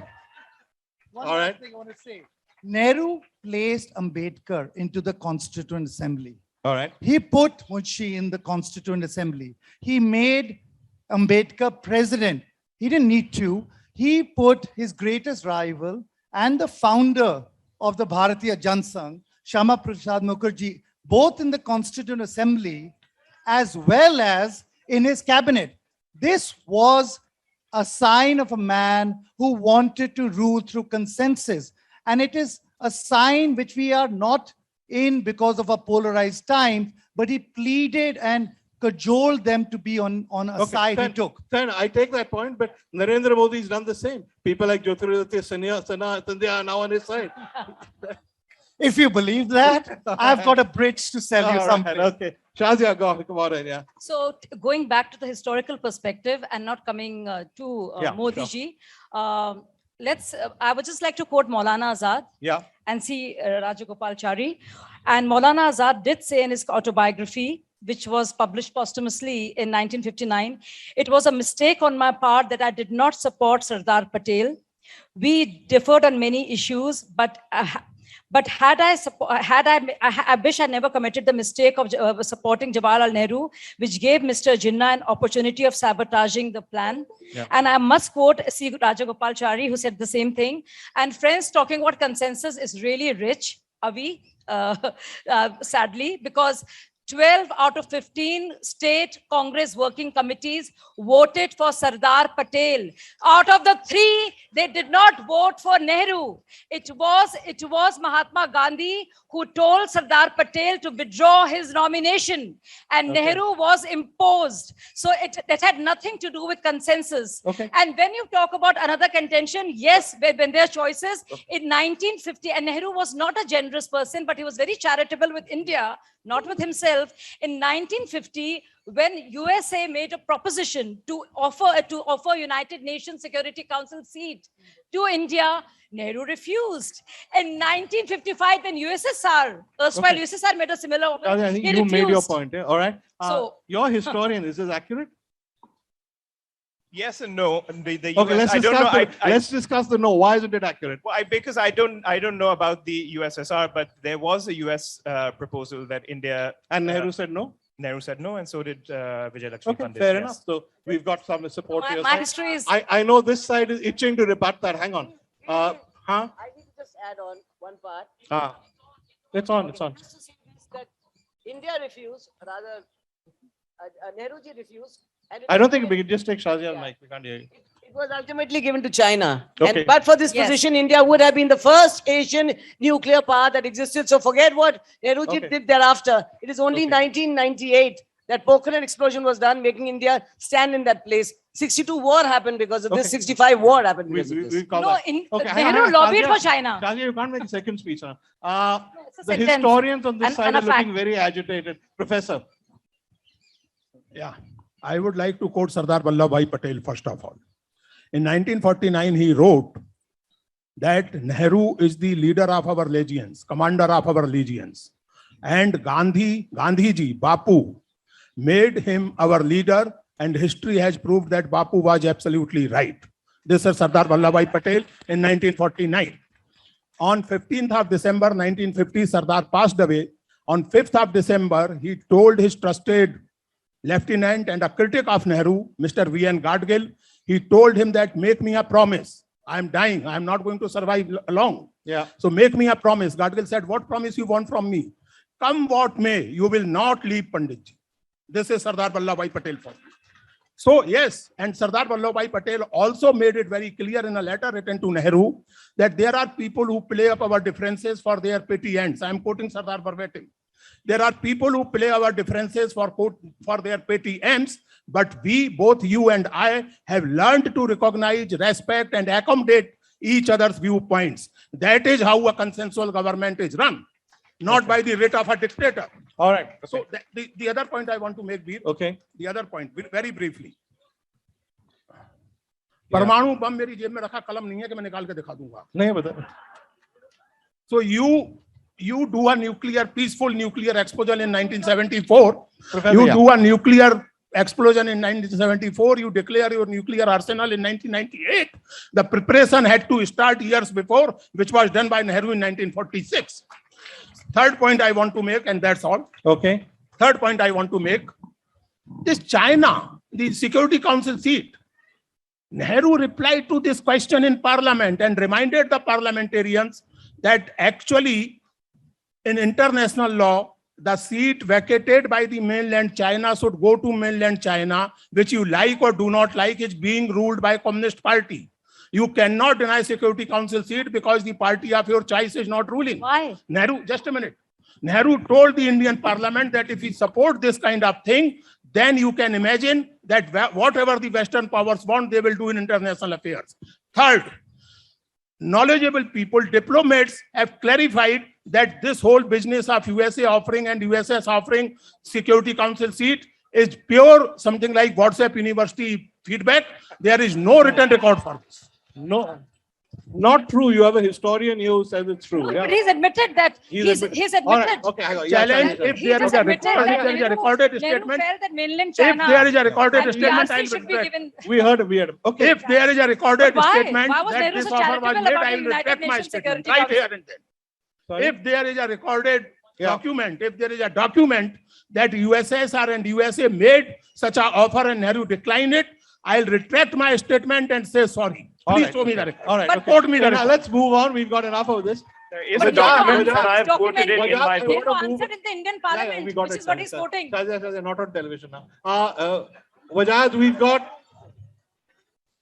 One last thing I want to say. Nehru placed Ambedkar into the Constituent Assembly. All right. He put Munshi in the Constituent Assembly. He made Ambedkar president. He didn't need to. He put his greatest rival and the founder of the Bharatiya Jansangh, Shama Prasad Mukherjee, both in the Constituent Assembly as well as in his cabinet. This was a sign of a man who wanted to rule through consensus. And it is a sign which we are not in because of a polarized time, but he pleaded and cajoled them to be on a side he took. Then I take that point, but Narendra Modi has done the same. People like Jyotiraditya Scindia are now on his side. If you believe that, I've got a bridge to sell you something. Okay. Shazia, come on. Yeah. So going back to the historical perspective and not coming to Modi ji, I would just like to quote Maulana Azad and see Rajagopalachari. And Maulana Azad did say in his autobiography, which was published posthumously in 1959, it was a mistake on my part that I did not support Sardar Patel. We differed on many issues, but I wish I never committed the mistake of supporting Jawaharlal Nehru, which gave Mr. Jinnah an opportunity of sabotaging the plan. Yeah. And I must quote C. Rajagopalachari, who said the same thing. And friends, talking about consensus is really rich, Avi, sadly, because 12 out of 15 state Congress working committees voted for Sardar Patel. Out of the 3, they did not vote for Nehru. It was Mahatma Gandhi who told Sardar Patel to withdraw his nomination, and Nehru was imposed. So that had nothing to do with consensus. And when you talk about another contention, yes, when there are choices, in 1950, and Nehru was not a generous person, but he was very charitable with India, not with himself. In 1950, when USA made a proposition to offer United Nations Security Council seat to India, Nehru refused. In 1955, when erstwhile USSR made a similar offer, I think you made your point. All right. So you're a historian. Is this accurate? Yes and no. Let's discuss the no. Why isn't it accurate? Well, because I don't know about the USSR, but there was a US proposal that India and Nehru said no. Nehru said no, and so did Vijay Lakshmi Pandit. Fair enough. So we've got some support here. My history is. I know this side is itching to rebut that. Hang on. I need to just add on one part. It's on. That India refused, rather, Nehruji refused. I don't think we can just take Shazia mic. We can't hear you. It was ultimately given to China. But for this position, India would have been the first Asian nuclear power that existed. So forget what Nehruji did thereafter. It is only 1998 that Pokhran explosion was done, making India stand in that place. 62 war happened because of this. 65 war happened because of this. Nehru lobbied for China. Shazia, you can't make a second speech. The historians on this side are looking very agitated. Professor. Yeah. I would like to quote Sardar Vallabhbhai Patel first of all. In 1949, he wrote that Nehru is the leader of our legions, commander of our legions. And Gandhiji, Bapu, made him our leader, and history has proved that Bapu was absolutely right. This is Sardar Vallabhbhai Patel in 1949. On 15th of December 1950, Sardar passed away, On 5th of December, he told his trusted lieutenant and a critic of Nehru, Mr. V.N. Gadgil, he told him that make me a promise. I'm dying. I'm not going to survive long. Yeah. So make me a promise. Gadgil said, what promise you want from me? Come what may, you will not leave Panditji. This is Sardar Vallabhbhai Patel for you. So yes, and Sardar Vallabhbhai Patel also made it very clear in a letter written to Nehru that there are people who play up our differences for their petty ends. I am quoting Sardar verbatim. There are people who play our differences for their petty ends, but we, both you and I, have learned to recognize, respect, and accommodate each other's viewpoints. That is how a consensual government is run, not by the writ of a dictator. All right. Okay. So the other point I want to make, Veer, Okay. the other point, very briefly. परमाणु बम मेरी जेब में रखा कलम नहीं है कि मैं निकाल के दिखा दूंगा. नहीं बता. So you do a peaceful nuclear explosion in 1974. You do a nuclear explosion in 1974. You declare your nuclear arsenal in 1998. The preparation had to start years before, which was done by Nehru in 1946. Third point I want to make, and that's all. Okay. Third point I want to make, this China, the Security Council seat. Nehru replied to this question in Parliament and reminded the parliamentarians that actually in international law, the seat vacated by the mainland China should go to mainland China, which you like or do not like, is being ruled by Communist Party. You cannot deny Security Council seat because the party of your choice is not ruling. Why? Nehru, just a minute. Nehru told the Indian Parliament that if we support this kind of thing, then you can imagine that whatever the Western powers want, they will do in international affairs. Third, knowledgeable people, diplomats have clarified that this whole business of USA offering and USS offering Security Council seat is pure something like WhatsApp University feedback. There is no written record for this. No, not true. You have a historian here who says it's true. No, Yeah. but he's admitted that. He's admitted. All right. Okay. I got it. Yeah, Challenge, sorry, if He there just is a admitted recorded, that there is a recorded Nehru statement. felt that mainland If China there is a recorded and statement, DRC I will should be retract. given. We heard. Okay. If there is a recorded But why? statement Why was that Nehru this so offer was charitable made, about I the will United retract my Nations statement Security right Council? here and then. Sorry? If there is a recorded document, if there is a document that USSR and USA made such an offer and Nehru declined it, I'll retract my statement and say sorry. All Please right, show me the okay. record. All right. But okay. quote me the So now record. let's move on. We've got enough of this. There is But a document Wajjahat- and I've quoted it in Wajjahat- my book. Nehru Wajjahat- answered in the Indian we Parliament, got which it, is what he's Shazia. quoting. Shazia, not on television now. Wajjahat,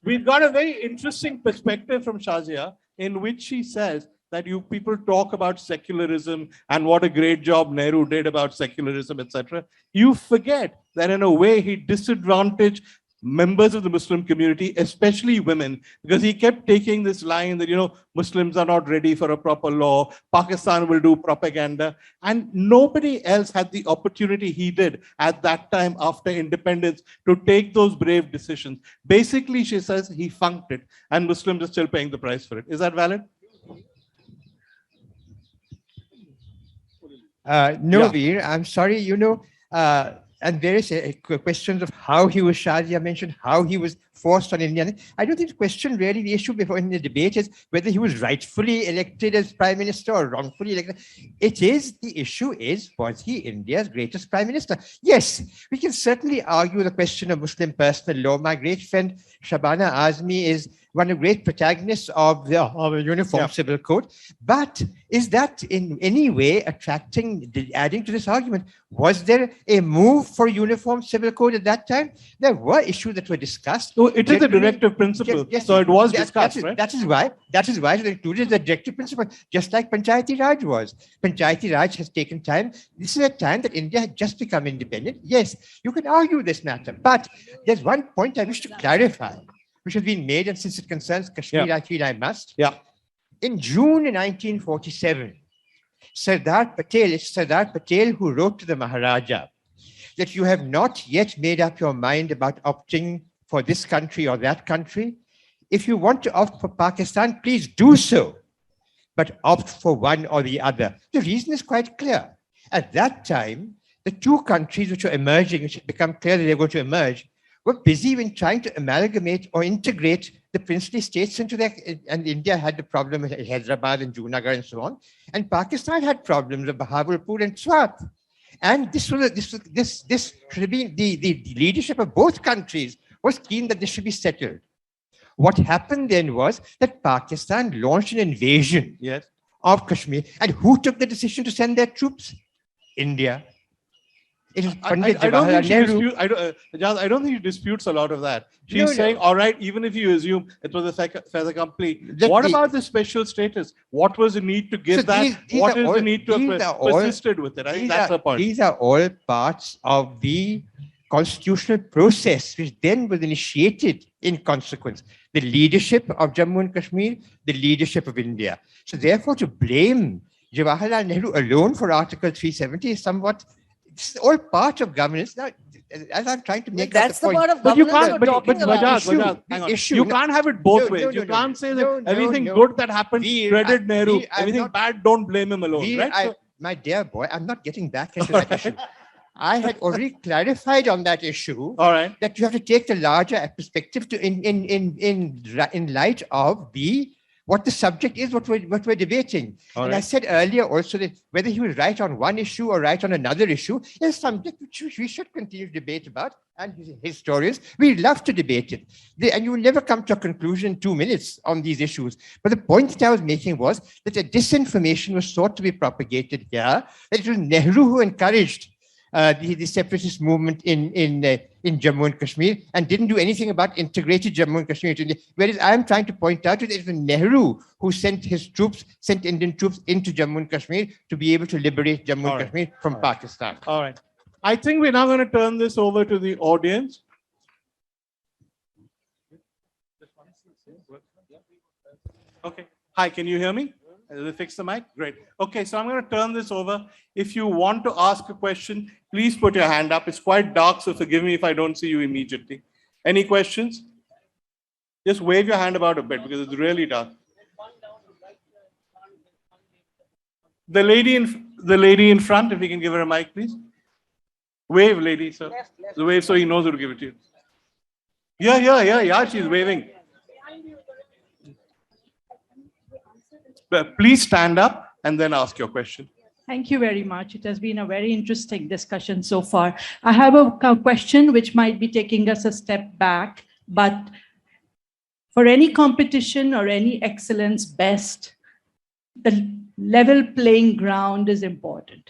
we've got a very interesting perspective from Shazia in which she says that you people talk about secularism and what a great job Nehru did about secularism, etc. You forget that in a way he disadvantaged members of the Muslim community, especially women, because he kept taking this line that, Muslims are not ready for a proper law, Pakistan will do propaganda, and nobody else had the opportunity he did at that time after independence to take those brave decisions. Basically, she says he funked it, and Muslims are still paying the price for it. Is that valid? No, Yeah. Veer, I'm sorry, and there is a question of how he was, Shazia mentioned, how he was forced on India. I don't think the question really, the issue before in the debate is whether he was rightfully elected as prime minister or wrongfully elected. The issue is, was he India's greatest prime minister? Yes, we can certainly argue the question of Muslim personal law. My great friend Shabana Azmi is one of the great protagonists of the Uniform Civil Code. But is that in any way adding to this argument? Was there a move for Uniform Civil Code at that time? There were issues that were discussed. So it is a directive principle. Yes, so it was discussed, right? That is why it included the directive principle, just like Panchayati Raj was. Panchayati Raj has taken time. This is a time that India had just become independent. Yes, you can argue this matter, but there's one point I wish to clarify, which has been made, and since it concerns Kashmir, I feel I must. Yeah. In June 1947, Sardar Patel who wrote to the Maharaja that you have not yet made up your mind about opting for this country or that country. If you want to opt for Pakistan, please do so, but opt for one or the other. The reason is quite clear. At that time, the two countries which were emerging, which had become clear that they were going to emerge, were busy in trying to amalgamate or integrate the princely states into their, and India had the problem with Hyderabad and Junagadh and so on, and Pakistan had problems of Bahawalpur and Swat. And the leadership of both countries was keen that this should be settled. What happened then was that Pakistan launched an invasion of Kashmir. And who took the decision to send their troops? India. It is Pandit Jawaharlal Nehru. I don't think she disputes a lot of that. She's saying, all right, even if you assume it was a fait accompli, what about the special status? What was the need to give that? What is the need to have persisted with it? I think that's the point. These are all parts of the constitutional process, which then was initiated in consequence. The leadership of Jammu and Kashmir, the leadership of India. So therefore, to blame Jawaharlal Nehru alone for Article 370 is somewhat, it's all part of governance. Now, as I'm trying to make that's the point. part of But you governance can't, we're talking about. Bajaj, hang on. You can't have it both ways. You can't say that everything good that happened, credit Nehru. Everything bad, don't blame him alone. Right? My dear boy, I'm not getting back into that issue. I had already clarified on that issue. All right. That you have to take the larger perspective to in light of what the subject is, what we're debating. I said earlier also that whether he was right on one issue or right on another issue is a subject which we should continue to debate about. And historians, we love to debate it. And you will never come to a conclusion in 2 minutes on these issues. But the point that I was making was that a disinformation was sought to be propagated here, that it was Nehru who encouraged the separatist movement in Jammu and Kashmir and didn't do anything about integrated Jammu and Kashmir into India. Whereas I am trying to point out that it was Nehru who sent Indian troops into Jammu and Kashmir to be able to liberate Jammu and Kashmir from Pakistan. All right. I think we're now going to turn this over to the audience. Okay. Hi, can you hear me? Will they fix the mic? Great. Okay, so I'm going to turn this over. If you want to ask a question, please put your hand up. It's quite dark, so forgive me if I don't see you immediately. Any questions? Just wave your hand about a bit because it's really dark. The lady in front, if we can give her a mic, please. Wave, lady, sir. The wave so he knows who to give it to you. Yeah, she's waving. But please stand up and then ask your question. Thank you very much. It has been a very interesting discussion so far. I have a question which might be taking us a step back, but for any competition or any excellence best, the level playing ground is important.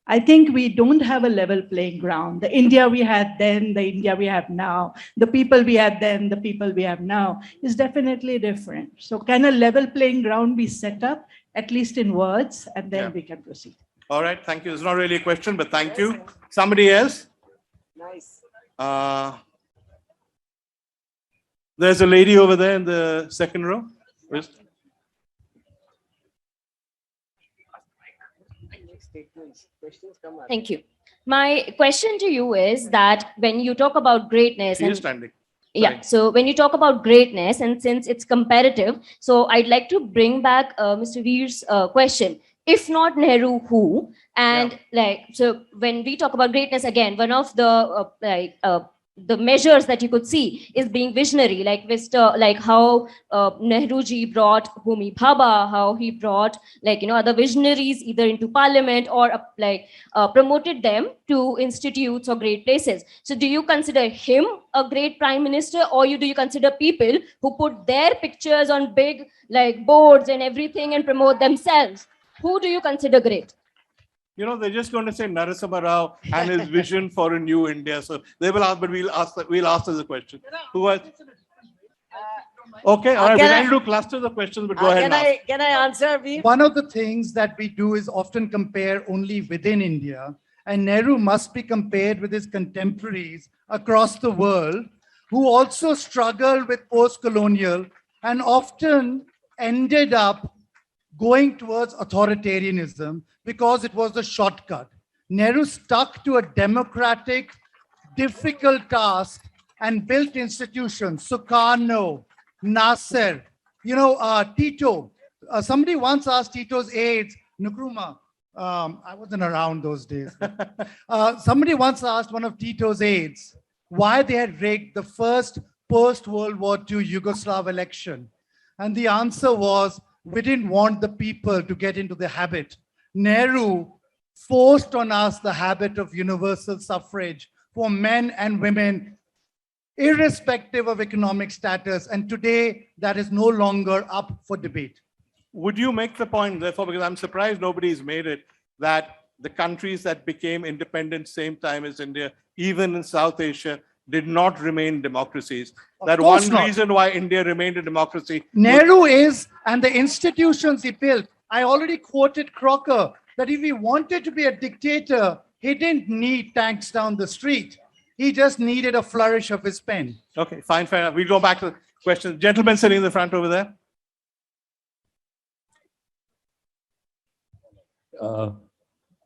I think we don't have a level playing ground. The India we had then, the India we have now, the people we had then, the people we have now is definitely different. So can a level playing ground be set up, at least in words, and then we can proceed? All right, thank you. It's not really a question, but thank you. Somebody else? Nice. There's a lady over there in the second row. Thank you. My question to you is that when you talk about greatness, so when you talk about greatness, and since it's comparative, so I'd like to bring back Mr. Veer's question. If not Nehru, who? And so when we talk about greatness, again, one of the measures that you could see is being visionary, like how Nehru ji brought Homi Bhabha, how he brought other visionaries either into parliament or promoted them to institutes or great places. So do you consider him a great prime minister, or do you consider people who put their pictures on big boards and everything and promote themselves? Who do you consider great? You know, they're just going to say Narasimha Rao and his vision for a new India. So they will ask, but we'll ask as a question. Who was? Okay, all right. We're going to do clusters of questions, but go ahead. Can I answer, Veer? One of the things that we do is often compare only within India, and Nehru must be compared with his contemporaries across the world who also struggled with post-colonial and often ended up going towards authoritarianism because it was the shortcut. Nehru stuck to a democratic, difficult task and built institutions. Sukarno, Nasser, Tito. Somebody once asked Tito's aides, Nkrumah, I wasn't around those days. Somebody once asked one of Tito's aides why they had rigged the first post-World War II Yugoslav election. And the answer was, we didn't want the people to get into the habit. Nehru forced on us the habit of universal suffrage for men and women, irrespective of economic status. And today, that is no longer up for debate. Would you make the point, therefore, because I'm surprised nobody's made it, that the countries that became independent same time as India, even in South Asia, did not remain democracies? That one reason why India remained a democracy. Nehru is, and the institutions he built. I already quoted Crocker, that if he wanted to be a dictator, he didn't need tanks down the street. He just needed a flourish of his pen. Okay, fine, fair enough. We'll go back to the question. Gentleman sitting in the front over there.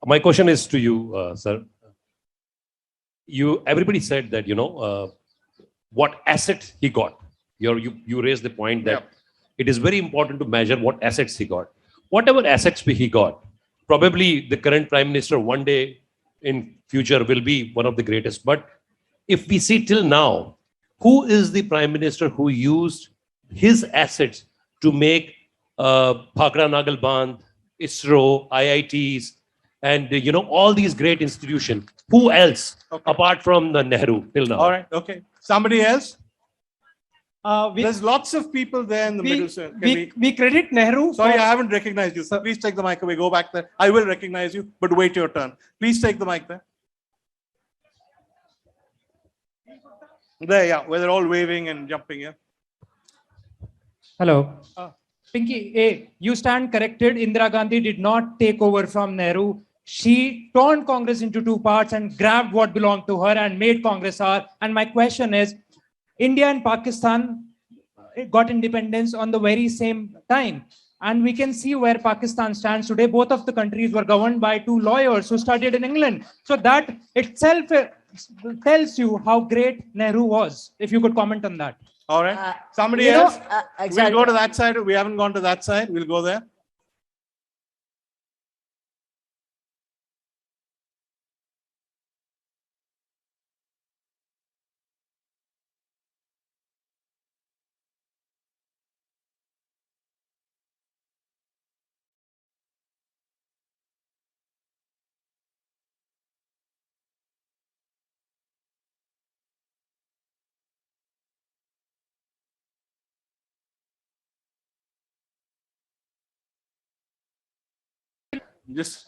My question is to you, sir. Everybody said that, what asset he got. You raised the point that it is very important to measure what assets he got. Whatever assets he got, probably the current prime minister one day in future will be one of the greatest. But if we see till now, who is the prime minister who used his assets to make Bhakra Nagal Bandh, ISRO, IITs, and all these great institutions? Who else apart from the Nehru till now? All right, okay. Somebody else? There's lots of people there in the middle, sir. We credit Nehru. Sorry, I haven't recognized you. Sir, please take the mic away. Go back there. I will recognize you, but wait your turn. Please take the mic there. There, yeah, where they're all waving and jumping, yeah. Hello. Pinky, you stand corrected. Indira Gandhi did not take over from Nehru. She torn Congress into two parts and grabbed what belonged to her and made Congress ours. And my question is, India and Pakistan got independence on the very same time. And we can see where Pakistan stands today. Both of the countries were governed by two lawyers who studied in England. So that itself tells you how great Nehru was. If you could comment on that. All right. Somebody else? We'll go to that side. We haven't gone to that side. We'll go there. Just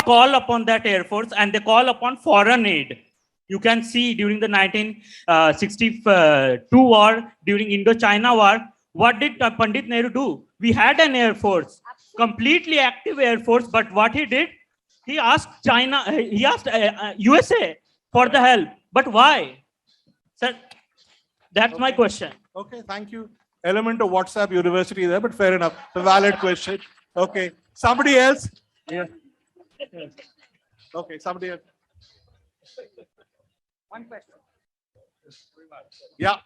call upon that Air Force and they call upon foreign aid. You can see during the 1962 war, during Indo-China war, what did Pandit Nehru do? We had an Air Force, completely active Air Force, but what he did, he asked USA for the help. But why? Sir, that's my question. Okay, thank you. Element of WhatsApp University there, but fair enough. A valid question. Okay, somebody else? Yeah. Okay, somebody else. One question. Yeah.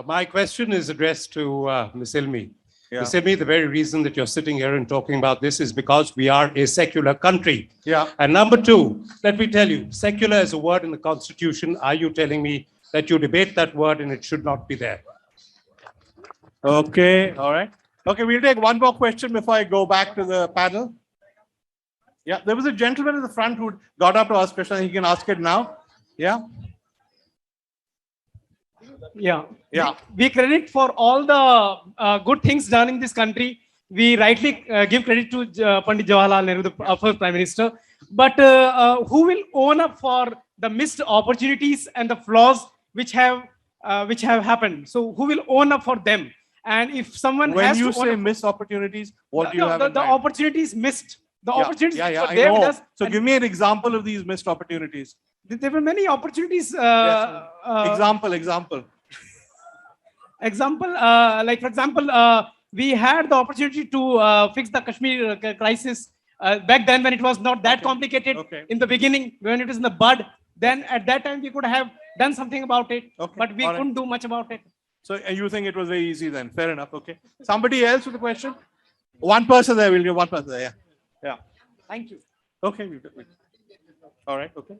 My question is addressed to Ms. Ilmi. You say me the very reason that you're sitting here and talking about this is because we are a secular country. Yeah. And number two, let me tell you, secular is a word in the Constitution. Are you telling me that you debate that word and it should not be there? Okay, all right. Okay, we'll take one more question before I go back to the panel. Yeah, there was a gentleman in the front who got up to ask a question. He can ask it now. Yeah. Yeah. Yeah. We credit for all the good things done in this country. We rightly give credit to Pandit Jawaharlal Nehru, the first Prime Minister. But who will own up for the missed opportunities and the flaws which have happened? So who will own up for them? And if someone when has you to say missed opportunities, what do you have in the mind? opportunities missed. The opportunities I were there with know. us. So give me an example of these missed opportunities. There were many opportunities. Example. Like for example, we had the opportunity to fix the Kashmir crisis back then when it was not that complicated. In the beginning, when it was in the bud, then at that time we could have done something about it, but we couldn't do much about it. So you think it was very easy then? Fair enough. Okay. Somebody else with a question? One person there. We'll give one person there. Yeah. Thank you. Okay. All right. Okay.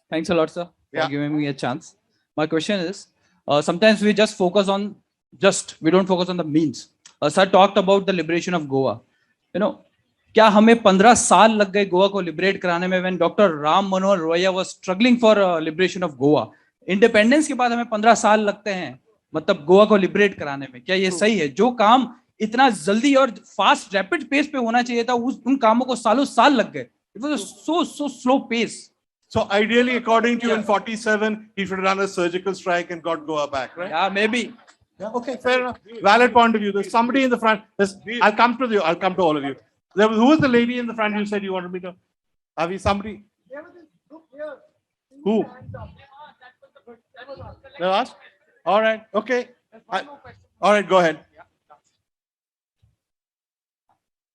Thanks a lot, sir, Yeah. for giving me a chance. My question is, sometimes we just focus on we don't focus on the means. Sir talked about the liberation of Goa. क्या हमें 15 साल लग गए गोवा को liberate कराने में when Dr. Ram Manohar Roya was struggling for liberation of Goa. Independence के बाद हमें 15 साल लगते हैं मतलब गोवा को लिबरेट कराने में. क्या ये सही है? जो काम इतना जल्दी और फास्ट रैपिड पेस पे होना चाहिए था उन कामों को सालों साल लग गए. It was a so slow pace. So ideally, according to you, in 47, he should have done a surgical strike and got Goa back, right? Yeah, maybe. Yeah, okay, fair enough. Valid point of view. There's somebody in the front. I'll come to you. I'll come to all of you. Who was the lady in the front you said you wanted me to? Are we somebody? Who? They asked? All right. Okay. All right. Go ahead.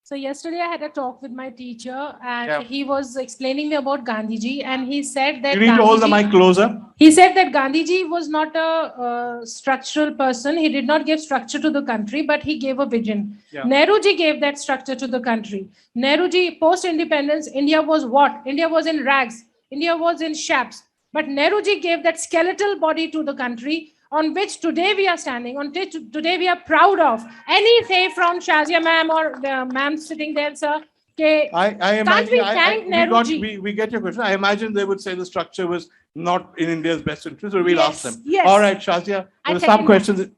So yesterday I had a talk with my teacher and Yeah. he was explaining me about Gandhiji and he said that You need to hold the mic closer. He said that Gandhiji was not a structural person. He did not give structure to the country, but he gave a vision. Yeah. Nehruji gave that structure to the country. Nehruji, post-independence, India was what? India was in rags. India was in shaps. But Nehruji gave that skeletal body to the country on which today we are standing, on which today we are proud of. Any say from Shazia ma'am or the ma'am sitting there, sir, I imagine, we thank Nehruji? we get your question. I imagine they would say the structure was not in India's best interest, or we'll Yes, ask them. yes. All right, Shazia, I there are second some that. questions.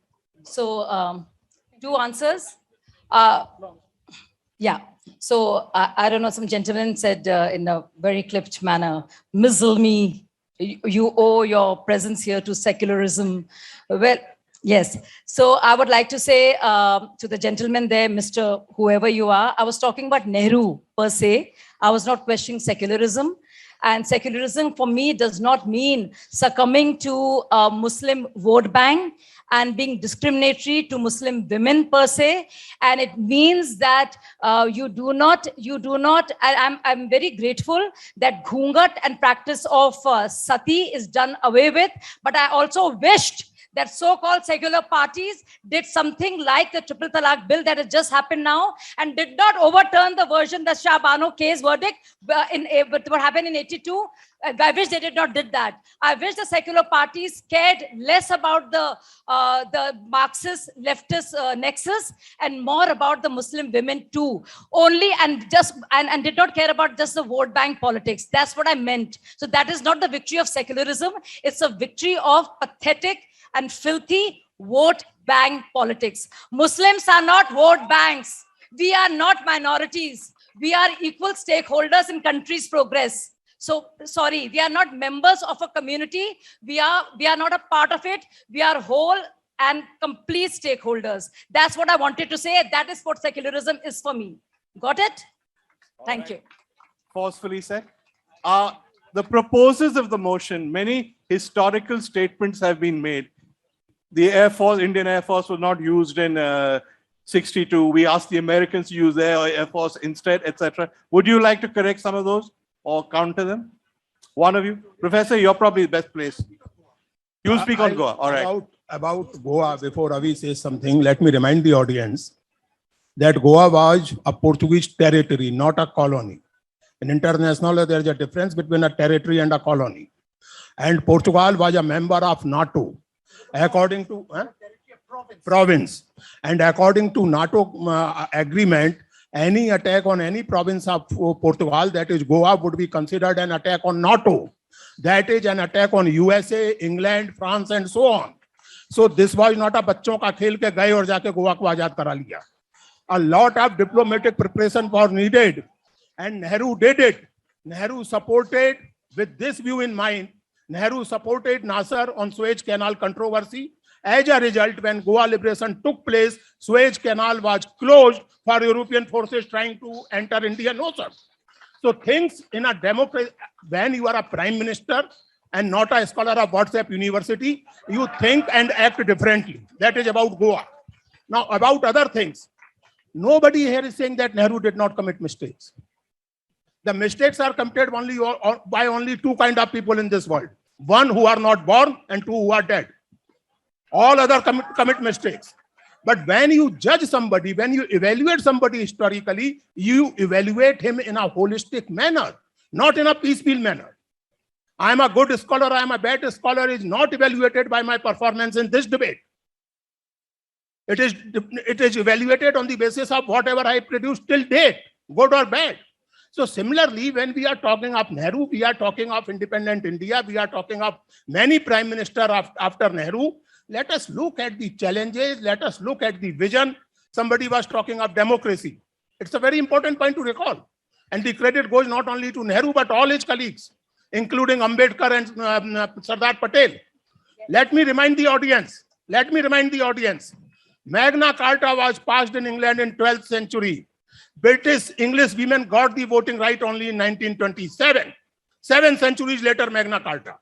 So, two answers. Yeah. So, I don't know, some gentleman said in a very clipped manner, mizzle me, you owe your presence here to secularism. Well, yes. So I would like to say to the gentleman there, Mr. Whoever you are, I was talking about Nehru per se. I was not questioning secularism. And secularism for me does not mean succumbing to a Muslim vote bank and being discriminatory to Muslim women per se. And it means that you do not, I'm very grateful that ghungat and practice of sati is done away with. But I also wished that so-called secular parties did something like the Triple Talaq bill that has just happened now and did not overturn the version, the Shah Bano case verdict what happened in 82. I wish they did not did that. I wish the secular parties cared less about the Marxist leftist nexus and more about the Muslim women too. Only and did not care about just the vote bank politics. That's what I meant. So that is not the victory of secularism. It's a victory of pathetic and filthy vote bank politics. Muslims are not vote banks. We are not minorities. We are equal stakeholders in country's progress. So, sorry, we are not members of a community. We are not a part of it. We are whole and complete stakeholders. That's what I wanted to say. That is what secularism is for me. Got it? Thank you. Forcefully said. The proposers of the motion, many historical statements have been made. The Air Force, Indian Air Force was not used in 62. We asked the Americans to use their Air Force instead, etc. Would you like to correct some of those or counter them? One of you? Professor, you're probably the best place. You'll speak on Goa. All right. About Goa, before Ravi says something, let me remind the audience that Goa was a Portuguese territory, not a colony. In international law, there is a difference between a territory and a colony. And Portugal was a member of NATO, according to province. And according to NATO agreement, any attack on any province of Portugal, that is Goa, would be considered an attack on NATO. That is an attack on USA, England, France, and so on. So this was not a बच्चों का खेल के गए और जाके गोवा को आजाद करा लिया. A lot of diplomatic preparation was needed, and Nehru did it. Nehru supported, with this view in mind, Nehru supported Nasser on Suez Canal controversy. As a result, when Goa liberation took place, Suez Canal was closed for European forces trying to enter Indian Ocean. So things in a democracy, when you are a prime minister and not a scholar of WhatsApp University, you think and act differently. That is about Goa. Now, about other things, nobody here is saying that Nehru did not commit mistakes. The mistakes are committed only by only two kinds of people in this world. One who are not born and two who are dead. All other commit mistakes. But when you judge somebody, when you evaluate somebody historically, you evaluate him in a holistic manner, not in a piecemeal manner. I am a good scholar, I am a bad scholar is not evaluated by my performance in this debate. It is evaluated on the basis of whatever I produced till date, good or bad. So similarly, when we are talking of Nehru, we are talking of independent India, we are talking of many prime ministers after Nehru. Let us look at the challenges, let us look at the vision. Somebody was talking of democracy. It's a very important point to recall. And the credit goes not only to Nehru, but all his colleagues, including Ambedkar and Sardar Patel. Let me remind the audience, Magna Carta was passed in England in 12th century. British English women got the voting right only in 1927. 7 centuries later, Magna Carta.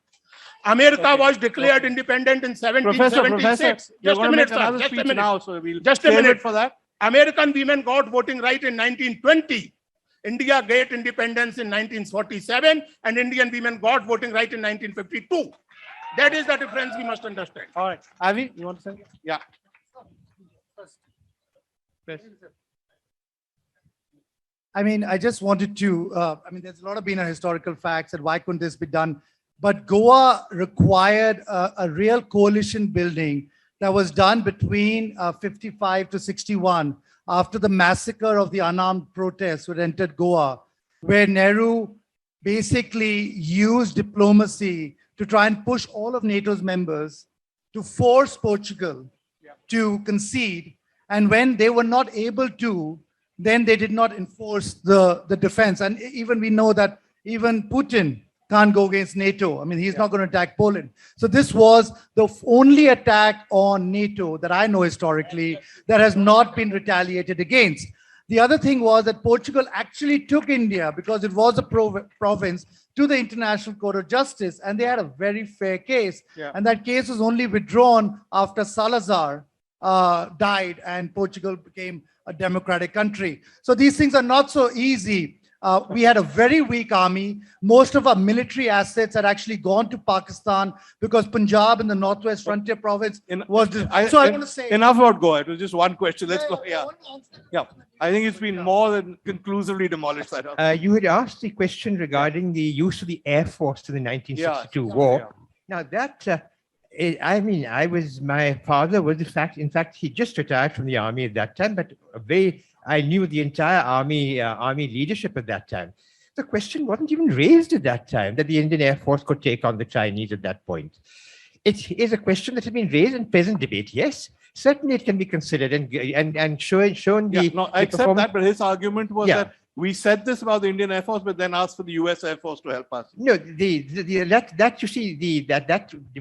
America was declared independent in 1776. Just a minute, sir. Just a minute. Now, so we'll Just a minute for that. American women got voting right in 1920. India got independence in 1947, and Indian women got voting right in 1952. That is the difference we must understand. All right. Avi, you want to say? Yeah. I mean, I just wanted to, there's a lot of being historical facts and why couldn't this be done? But Goa required a real coalition building that was done between 55 to 61 after the massacre of the unarmed protests that entered Goa, where Nehru basically used diplomacy to try and push all of NATO's members to force Portugal to concede. And when they were not able to, then they did not enforce the defense. And even we know that even Putin can't go against NATO. I mean, he's not going to attack Poland. So this was the only attack on NATO that I know historically that has not been retaliated against. The other thing was that Portugal actually took India, because it was a province, to the International Court of Justice, and they had a very fair case. Yeah. And that case was only withdrawn after Salazar died and Portugal became a democratic country. So these things are not so easy. We had a very weak army. Most of our military assets had actually gone to Pakistan because Punjab in the Northwest Frontier Province was. So I want to say enough about Goa. It was just one question. Let's go. Yeah. I think it's been more than conclusively demolished. You had asked the question regarding the use of the Air Force to the 1962 war. Yeah. Now that, my father was in fact, he just retired from the army at that time, but I knew the entire army leadership at that time. The question wasn't even raised at that time that the Indian Air Force could take on the Chinese at that point. It is a question that has been raised in present debate, yes. Certainly it can be considered and shown the... No, I accept that, but his argument was that we said this about the Indian Air Force, but then asked for the US Air Force to help us. No, that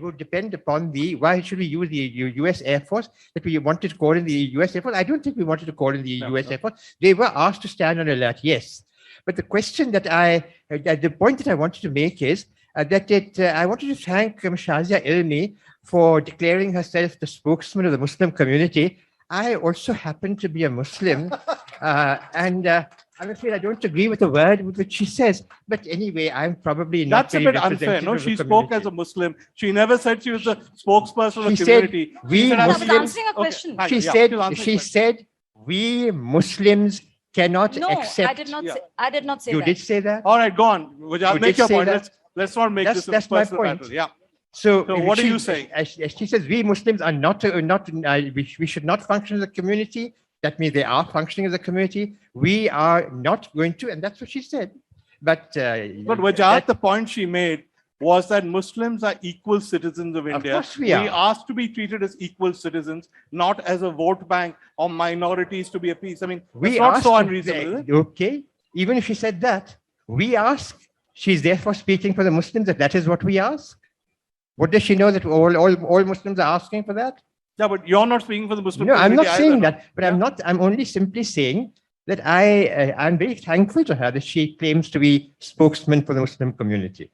would depend upon why should we use the US Air Force, that we wanted to call in the US Air Force. I don't think we wanted to call in the US Air Force. They were asked to stand on alert, yes. But the question the point that I wanted to make is I wanted to thank Shazia Ilmi for declaring herself the spokesman of the Muslim community. I also happen to be a Muslim, and I'm afraid I don't agree with the word which she says. But anyway, I'm probably not. That's a bit unfair. No, she spoke as a Muslim. She never said she was the spokesperson of the community. We Muslims. answering a question. She said we Muslims cannot No, accept. I did not say, I did not say You that. did say that? All right, go on. Wajjahat, You make did your say point. that? Let's not make this a That's my personal point. battle. Yeah. So what are you saying? As she says, we Muslims are not, we should not function as a community. That means they are functioning as a community. We are not going to, and that's what she said. But Wajjahat, the point she made was that Muslims are equal citizens of India. course we are. asked to be treated as equal citizens, not as a vote bank or minorities to be appeased. I mean, we that's not so asked- unreasonable, is it? Okay, even if she said that, we ask. She's therefore speaking for the Muslims that is what we ask. What does she know that all Muslims are asking for that? Yeah, but you're not speaking for the Muslim No, I'm not community saying either. that, but I'm only simply saying that I'm very thankful to her that she claims to be spokesman for the Muslim community.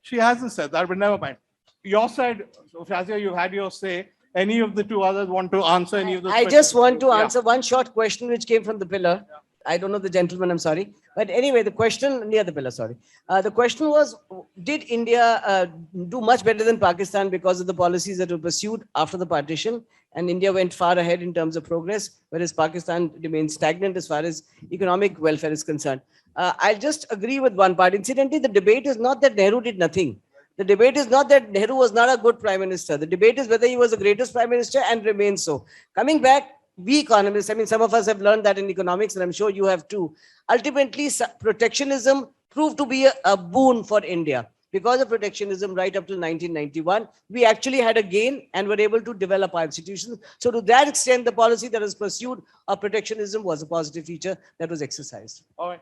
She hasn't said that, but never mind. Your side, Shazia, you've had your say. Any of the two others want to answer any of those I questions? just want to Yeah. answer one short question which came from the pillar. I don't know the gentleman, I'm sorry. But anyway, the question near the pillar, sorry. The question was, did India do much better than Pakistan because of the policies that were pursued after the partition? And India went far ahead in terms of progress, whereas Pakistan remained stagnant as far as economic welfare is concerned. I'll just agree with one part. Incidentally, the debate is not that Nehru did nothing. The debate is not that Nehru was not a good prime minister. The debate is whether he was the greatest prime minister and remains so. Coming back, we economists, I mean, some of us have learned that in economics, and I'm sure you have too. Ultimately, protectionism proved to be a boon for India. Because of protectionism right up till 1991, we actually had a gain and were able to develop our institutions. So to that extent, the policy that was pursued of protectionism was a positive feature that was exercised. All right.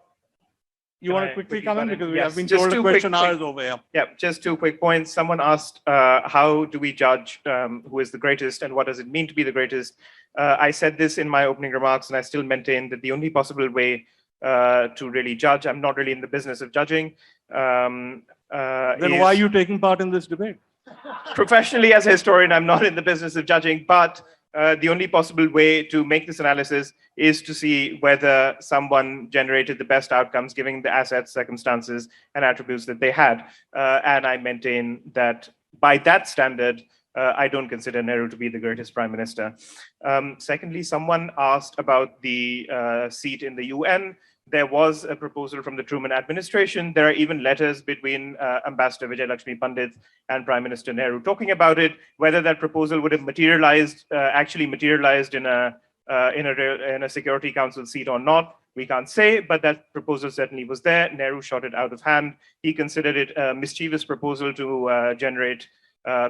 You want to quickly come in because we have been Just told the two question quick- hour is over. Yeah. Yeah, just 2 quick points. Someone asked, how do we judge who is the greatest and what does it mean to be the greatest? I said this in my opening remarks, and I still maintain that the only possible way to really judge, I'm not really in the business of judging. Then why are you taking part in this debate? Professionally, as a historian, I'm not in the business of judging, but the only possible way to make this analysis is to see whether someone generated the best outcomes given the assets, circumstances, and attributes that they had. And I maintain that by that standard, I don't consider Nehru to be the greatest prime minister. Secondly, someone asked about the seat in the UN. There was a proposal from the Truman administration. There are even letters between Ambassador Vijay Lakshmi Pandit and Prime Minister Nehru talking about it. Whether that proposal would have materialized, actually materialized in a Security Council seat or not, we can't say, but that proposal certainly was there. Nehru shot it out of hand. He considered it a mischievous proposal to generate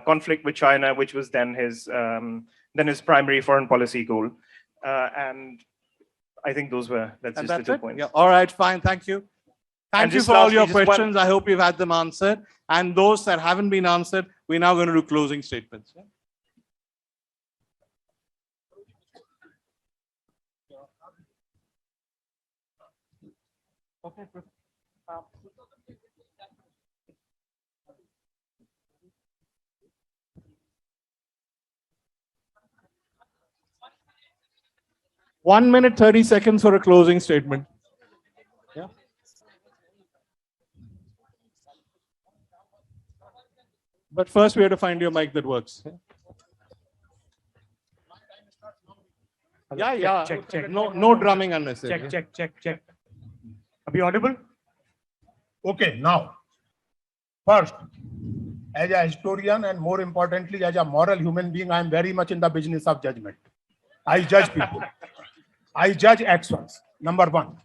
conflict with China, which was then his primary foreign policy goal. And I think that's just the 2 points. Yeah. All right, fine. Thank you. Thank And you just for all lastly, your just one- questions. I hope you've had them answered. And those that haven't been answered, we're now going to do closing statements. Yeah? Okay. 1 minute, 30 seconds for a closing statement. Yeah. But first, we have to find your mic that works. Yeah. Check. No drumming unnecessary. Check. Are we audible? Okay, now, first, as a historian and more importantly, as a moral human being, I am very much in the business of judgment. I judge people. I judge actions, number one.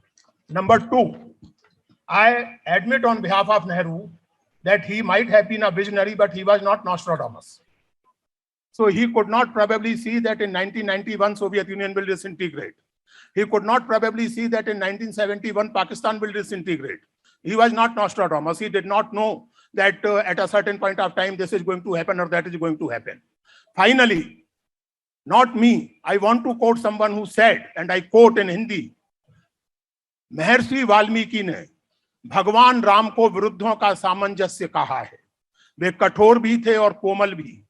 Number two, I admit on behalf of Nehru that he might have been a visionary, but he was not Nostradamus. So he could not probably see that in 1991, Soviet Union will disintegrate. He could not probably see that in 1971, Pakistan will disintegrate. He was not Nostradamus. He did not know that at a certain point of time, this is going to happen or that is going to happen. Finally, not me, I want to quote someone who said, and I quote in Hindi, महर्षि वाल्मीकि ने भगवान राम को विरुद्धों का सामंजस्य कहा है. वे कठोर भी थे और कोमल भी,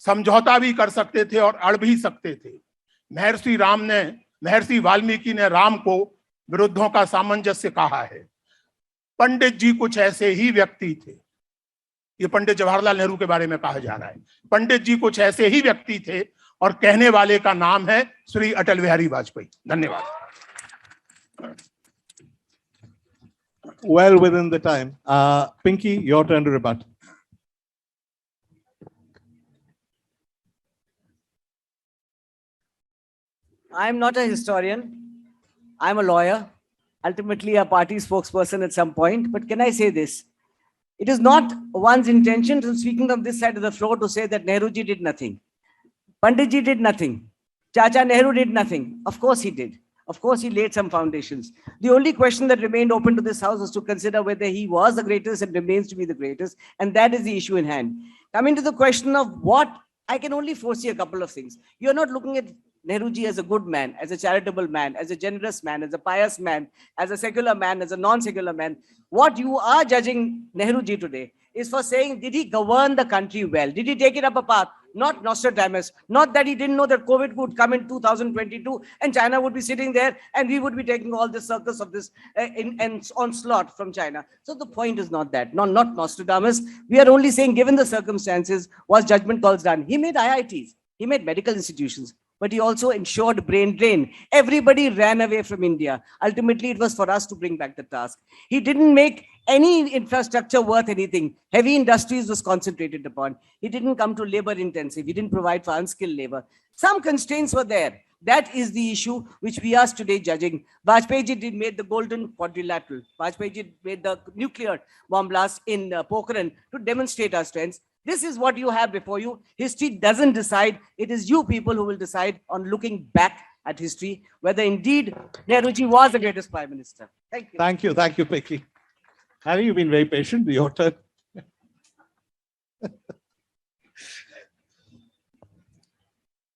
समझौता भी कर सकते थे और अड़ भी सकते थे. महर्षि वाल्मीकि ने राम को विरुद्धों का सामंजस्य कहा है. पंडित जी कुछ ऐसे ही व्यक्ति थे. ये पंडित जवाहरलाल नेहरू के बारे में कहा जा रहा है. पंडित जी कुछ ऐसे ही व्यक्ति थे और कहने वाले का नाम है श्री अटल बिहारी वाजपेयी। धन्यवाद। Well within the time. Pinky, your turn to rebut. I'm not a historian. I'm a lawyer, ultimately a party spokesperson at some point. But can I say this? It is not one's intention, to speaking on this side of the floor, to say that Nehruji did nothing. Panditji did nothing. Chacha Nehru did nothing. Of course he did. Of course, he laid some foundations. The only question that remained open to this house was to consider whether he was the greatest and remains to be the greatest. And that is the issue in hand. Coming to the question of what, I can only foresee a couple of things. You're not looking at Nehruji as a good man, as a charitable man, as a generous man, as a pious man, as a secular man, as a non-secular man. What you are judging Nehruji today is for saying, did he govern the country well? Did he take it up a path? Not Nostradamus, not that he didn't know that COVID would come in 2022 and China would be sitting there and we would be taking all the circus of this onslaught from China. So the point is not that, not Nostradamus. We are only saying, given the circumstances, was judgment calls done. He made IITs, he made medical institutions, but he also ensured brain drain. Everybody ran away from India. Ultimately, it was for us to bring back the task. He didn't make any infrastructure worth anything. Heavy industries was concentrated upon. He didn't come to labor intensive. He didn't provide for unskilled labor. Some constraints were there. That is the issue which we are today judging. Vajpayee did made the golden quadrilateral. Vajpayee made the nuclear bomb blast in Pokhran to demonstrate our strengths. This is what you have before you. History doesn't decide. It is you people who will decide on looking back at history, whether indeed Nehruji was the greatest prime minister. Thank you. Thank you. Thank you, Pinky. Harry, you've been very patient. Your turn.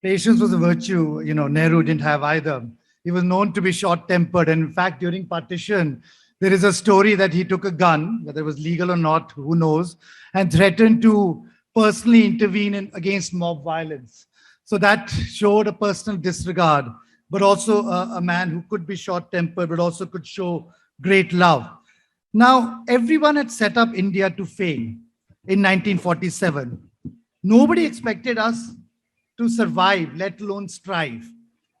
Patience was a virtue, Nehru didn't have either. He was known to be short-tempered. And in fact, during partition, there is a story that he took a gun, whether it was legal or not, who knows, and threatened to personally intervene against mob violence. So that showed a personal disregard, but also a man who could be short-tempered, but also could show great love. Now, everyone had set up India to fail in 1947. Nobody expected us to survive, let alone strive.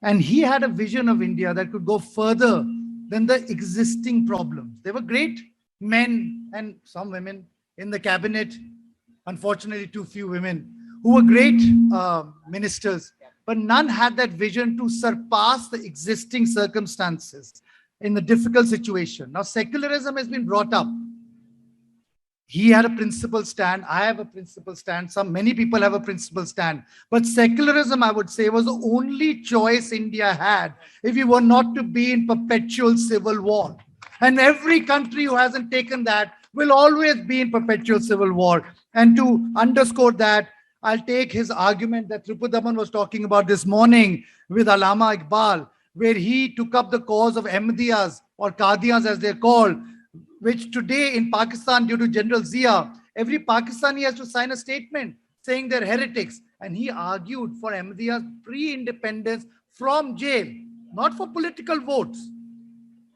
And he had a vision of India that could go further than the existing problems. There were great men and some women in the cabinet, unfortunately too few women, who were great ministers, but none had that vision to surpass the existing circumstances in the difficult situation. Now, secularism has been brought up. He had a principled stand. I have a principled stand. Many people have a principled stand. But secularism, I would say, was the only choice India had if we were not to be in perpetual civil war. And every country who hasn't taken that will always be in perpetual civil war. And to underscore that, I'll take his argument that Tripurdaman was talking about this morning with Allama Iqbal, where he took up the cause of Ahmadiyas or Qadians as they're called, which today in Pakistan, due to General Zia, every Pakistani has to sign a statement saying they're heretics. And he argued for Ahmadiyya's pre-independence from jail, not for political votes,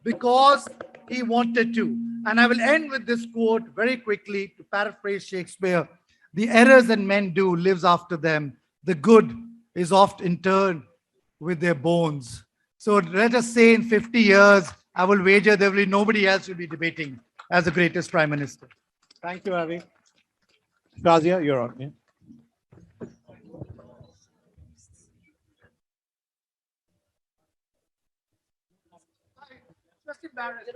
because he wanted to. And I will end with this quote very quickly to paraphrase Shakespeare. The errors that men do lives after them. The good is oft interred with their bones. So let us say in 50 years, I will wager there will be nobody else will be debating as the greatest prime minister. Thank you, Avi. Shazia, you're on. Yeah. Just embarrassed.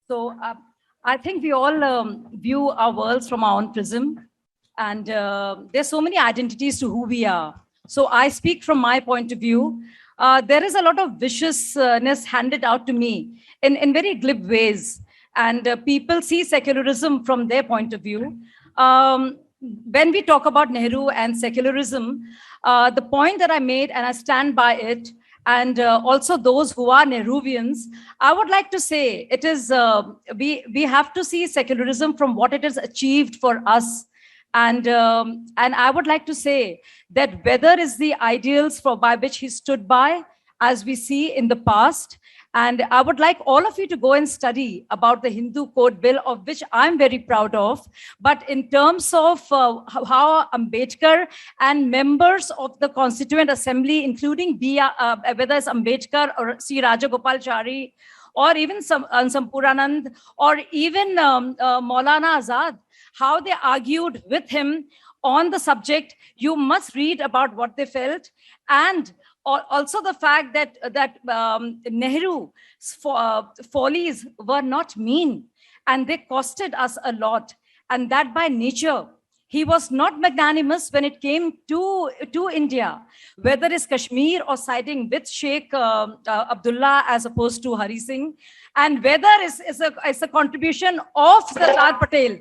So I think we all view our worlds from our own prism, and there's so many identities to who we are. So I speak from my point of view. There is a lot of viciousness handed out to me in very glib ways, and people see secularism from their point of view. When we talk about Nehru and secularism, the point that I made, and I stand by it, and also those who are Nehruvians, I would like to say it is, we have to see secularism from what it has achieved for us. And I would like to say that whether is the ideals by which he stood by, as we see in the past, and I would like all of you to go and study about the Hindu Code Bill, of which I'm very proud of. But in terms of how Ambedkar and members of the Constituent Assembly, including whether it's Ambedkar or C. Rajagopalachari, or even Sampuranand, or even Maulana Azad, how they argued with him on the subject, you must read about what they felt. And also the fact that Nehru's follies were not mean, and they costed us a lot, and that by nature. He was not magnanimous when it came to India, whether it's Kashmir or siding with Sheikh Abdullah as opposed to Hari Singh, and whether it's a contribution of Sardar Patel.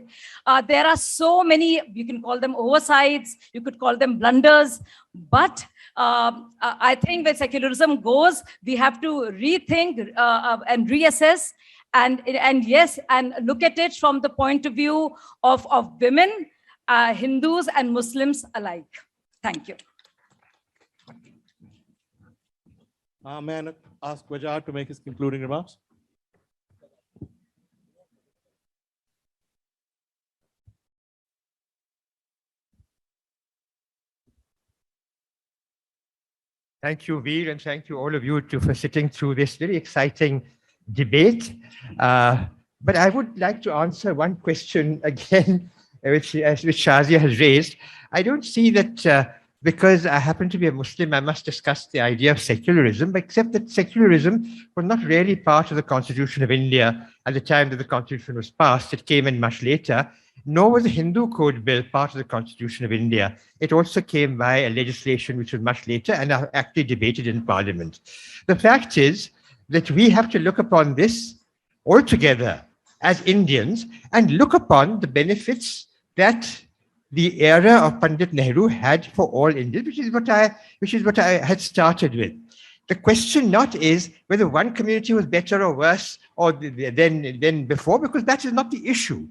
There are so many, you can call them oversights, you could call them blunders, but I think where secularism goes, we have to rethink and reassess, and yes, and look at it from the point of view of women, Hindus and Muslims alike. Thank you. May I ask Wajjahat to make his concluding remarks? Thank you, Veer, and thank you all of you for sitting through this very exciting debate. But I would like to answer one question again, which Shazia has raised. I don't see that because I happen to be a Muslim, I must discuss the idea of secularism, except that secularism was not really part of the Constitution of India at the time that the Constitution was passed. It came in much later. Nor was the Hindu Code Bill part of the Constitution of India. It also came by a legislation which was much later and actually debated in Parliament. The fact is that we have to look upon this altogether as Indians and look upon the benefits that the era of Pandit Nehru had for all Indians, which is what I had started with. The question not is whether one community was better or worse than before, because that is not the issue.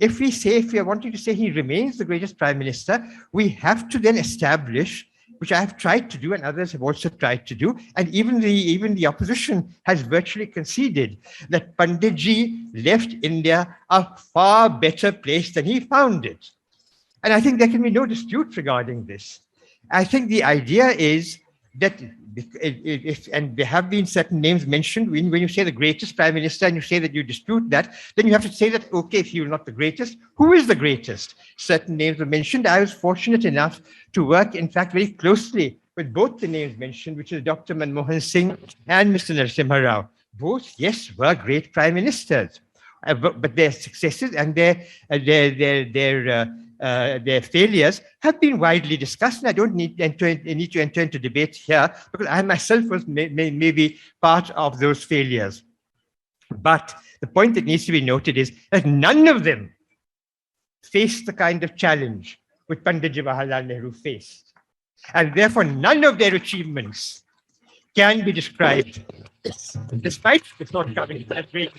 If we are wanting to say he remains the greatest prime minister, we have to then establish, which I have tried to do and others have also tried to do, and even the opposition has virtually conceded that Panditji left India a far better place than he found it. And I think there can be no dispute regarding this. I think the idea is that and there have been certain names mentioned, when you say the greatest prime minister and you say that you dispute that, then you have to say that, okay, if you're not the greatest, who is the greatest? Certain names were mentioned. I was fortunate enough to work, in fact, very closely with both the names mentioned, which is Dr. Manmohan Singh and Mr. Narasimha Rao. Both, yes, were great prime ministers, but their successes and their failures have been widely discussed, and I don't need to enter into debate here because I myself was maybe part of those failures. But the point that needs to be noted is that none of them faced the kind of challenge which Pandit Jawaharlal Nehru faced. And therefore, none of their achievements can be described, despite the shortcomings, as great.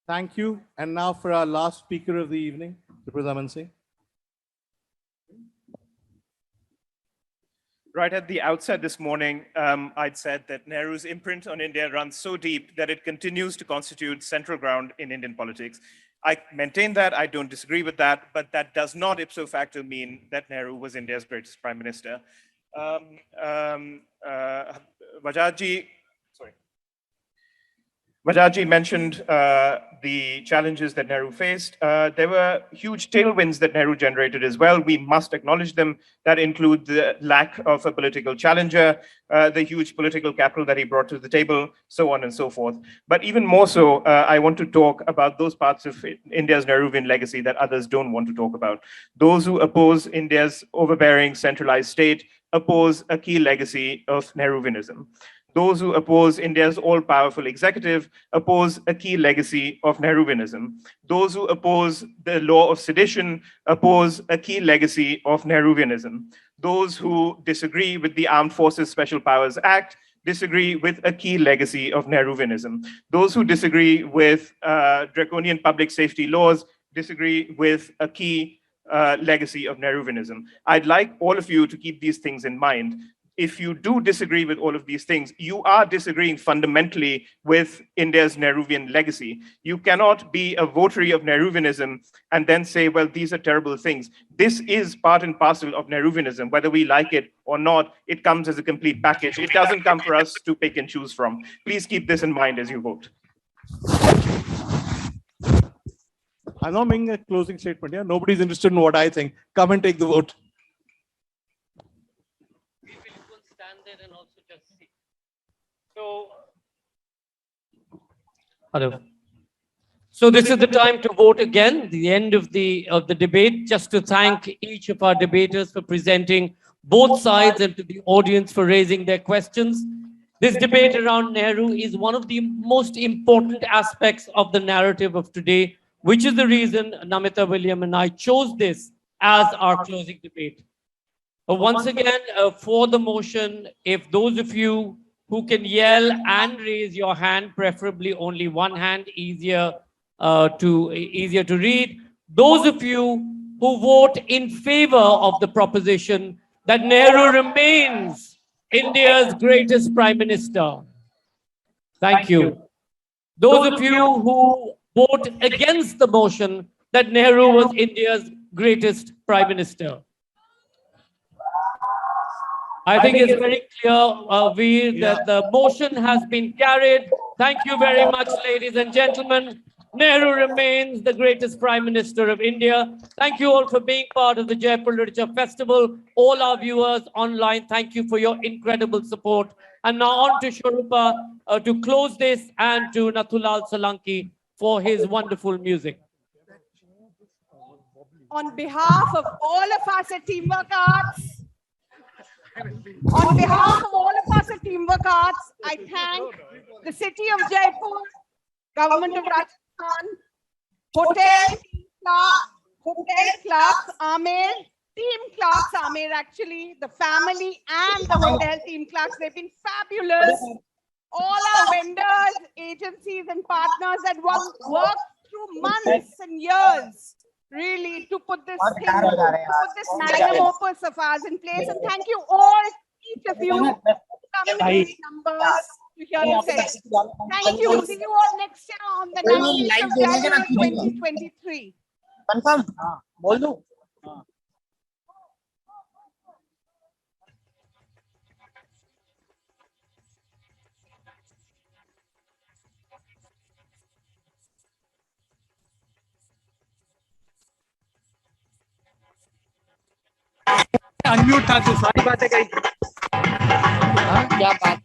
Thank you. And now for our last speaker of the evening, Tripurdaman Singh. Right at the outset this morning, I'd said that Nehru's imprint on India runs so deep that it continues to constitute central ground in Indian politics. I maintain that, I don't disagree with that, but that does not ipso facto mean that Nehru was India's greatest prime minister. Wajjahat mentioned the challenges that Nehru faced. There were huge tailwinds that Nehru generated as well. We must acknowledge them. That include the lack of a political challenger, the huge political capital that he brought to the table, so on and so forth. But even more so, I want to talk about those parts of India's Nehruvian legacy that others don't want to talk about. Those who oppose India's overbearing centralized state oppose a key legacy of Nehruvianism. Those who oppose India's all-powerful executive oppose a key legacy of Nehruvianism. Those who oppose the law of sedition oppose a key legacy of Nehruvianism. Those who disagree with the Armed Forces Special Powers Act disagree with a key legacy of Nehruvianism. Those who disagree with draconian public safety laws disagree with a key legacy of Nehruvianism. I'd like all of you to keep these things in mind. If you do disagree with all of these things, you are disagreeing fundamentally with India's Nehruvian legacy. You cannot be a votary of Nehruvianism and then say, well, these are terrible things. This is part and parcel of Nehruvianism, whether we like it or not. It comes as a complete package. It doesn't come for us to pick and choose from. Please keep this in mind as you vote. I'm not making a closing statement here. Nobody's interested in what I think. Come and take the vote. Hello. So this is the time to vote again, the end of the debate. Just to thank each of our debaters for presenting both sides and to the audience for raising their questions. This debate around Nehru is one of the most important aspects of the narrative of today, which is the reason Namita, William, and I chose this as our closing debate. Once again, for the motion, if those of you who can yell and raise your hand, preferably only one hand, easier to read. Those of you who vote in favor of the proposition that Nehru remains India's greatest prime minister. Thank you. Those of you who vote against the motion that Nehru was India's greatest prime minister. I think it's very clear, Veer, that the motion has been carried. Thank you very much, ladies and gentlemen. Nehru remains the greatest Prime Minister of India. Thank you all for being part of the Jaipur Literature Festival. All our viewers online, thank you for your incredible support. And now on to Shrupa to close this, and to Nathulal Solanki for his wonderful music. On behalf of all of us at Teamwork Arts, on behalf of all of us at Teamwork Arts, I thank the city of Jaipur, government of Rajasthan, hotel clerks, Amer, team clerks, Amer actually, the family and the hotel team clerks, they've been fabulous. All our vendors, agencies and partners that worked through months and years really to put this magnum opus of ours in place. And thank you all, each of you, for coming to numbers to hear us say. Thank you. See you all next year on the 19th of January 2023. Confirm? Bol do. Unmute था तो सारी बातें कही क्या बात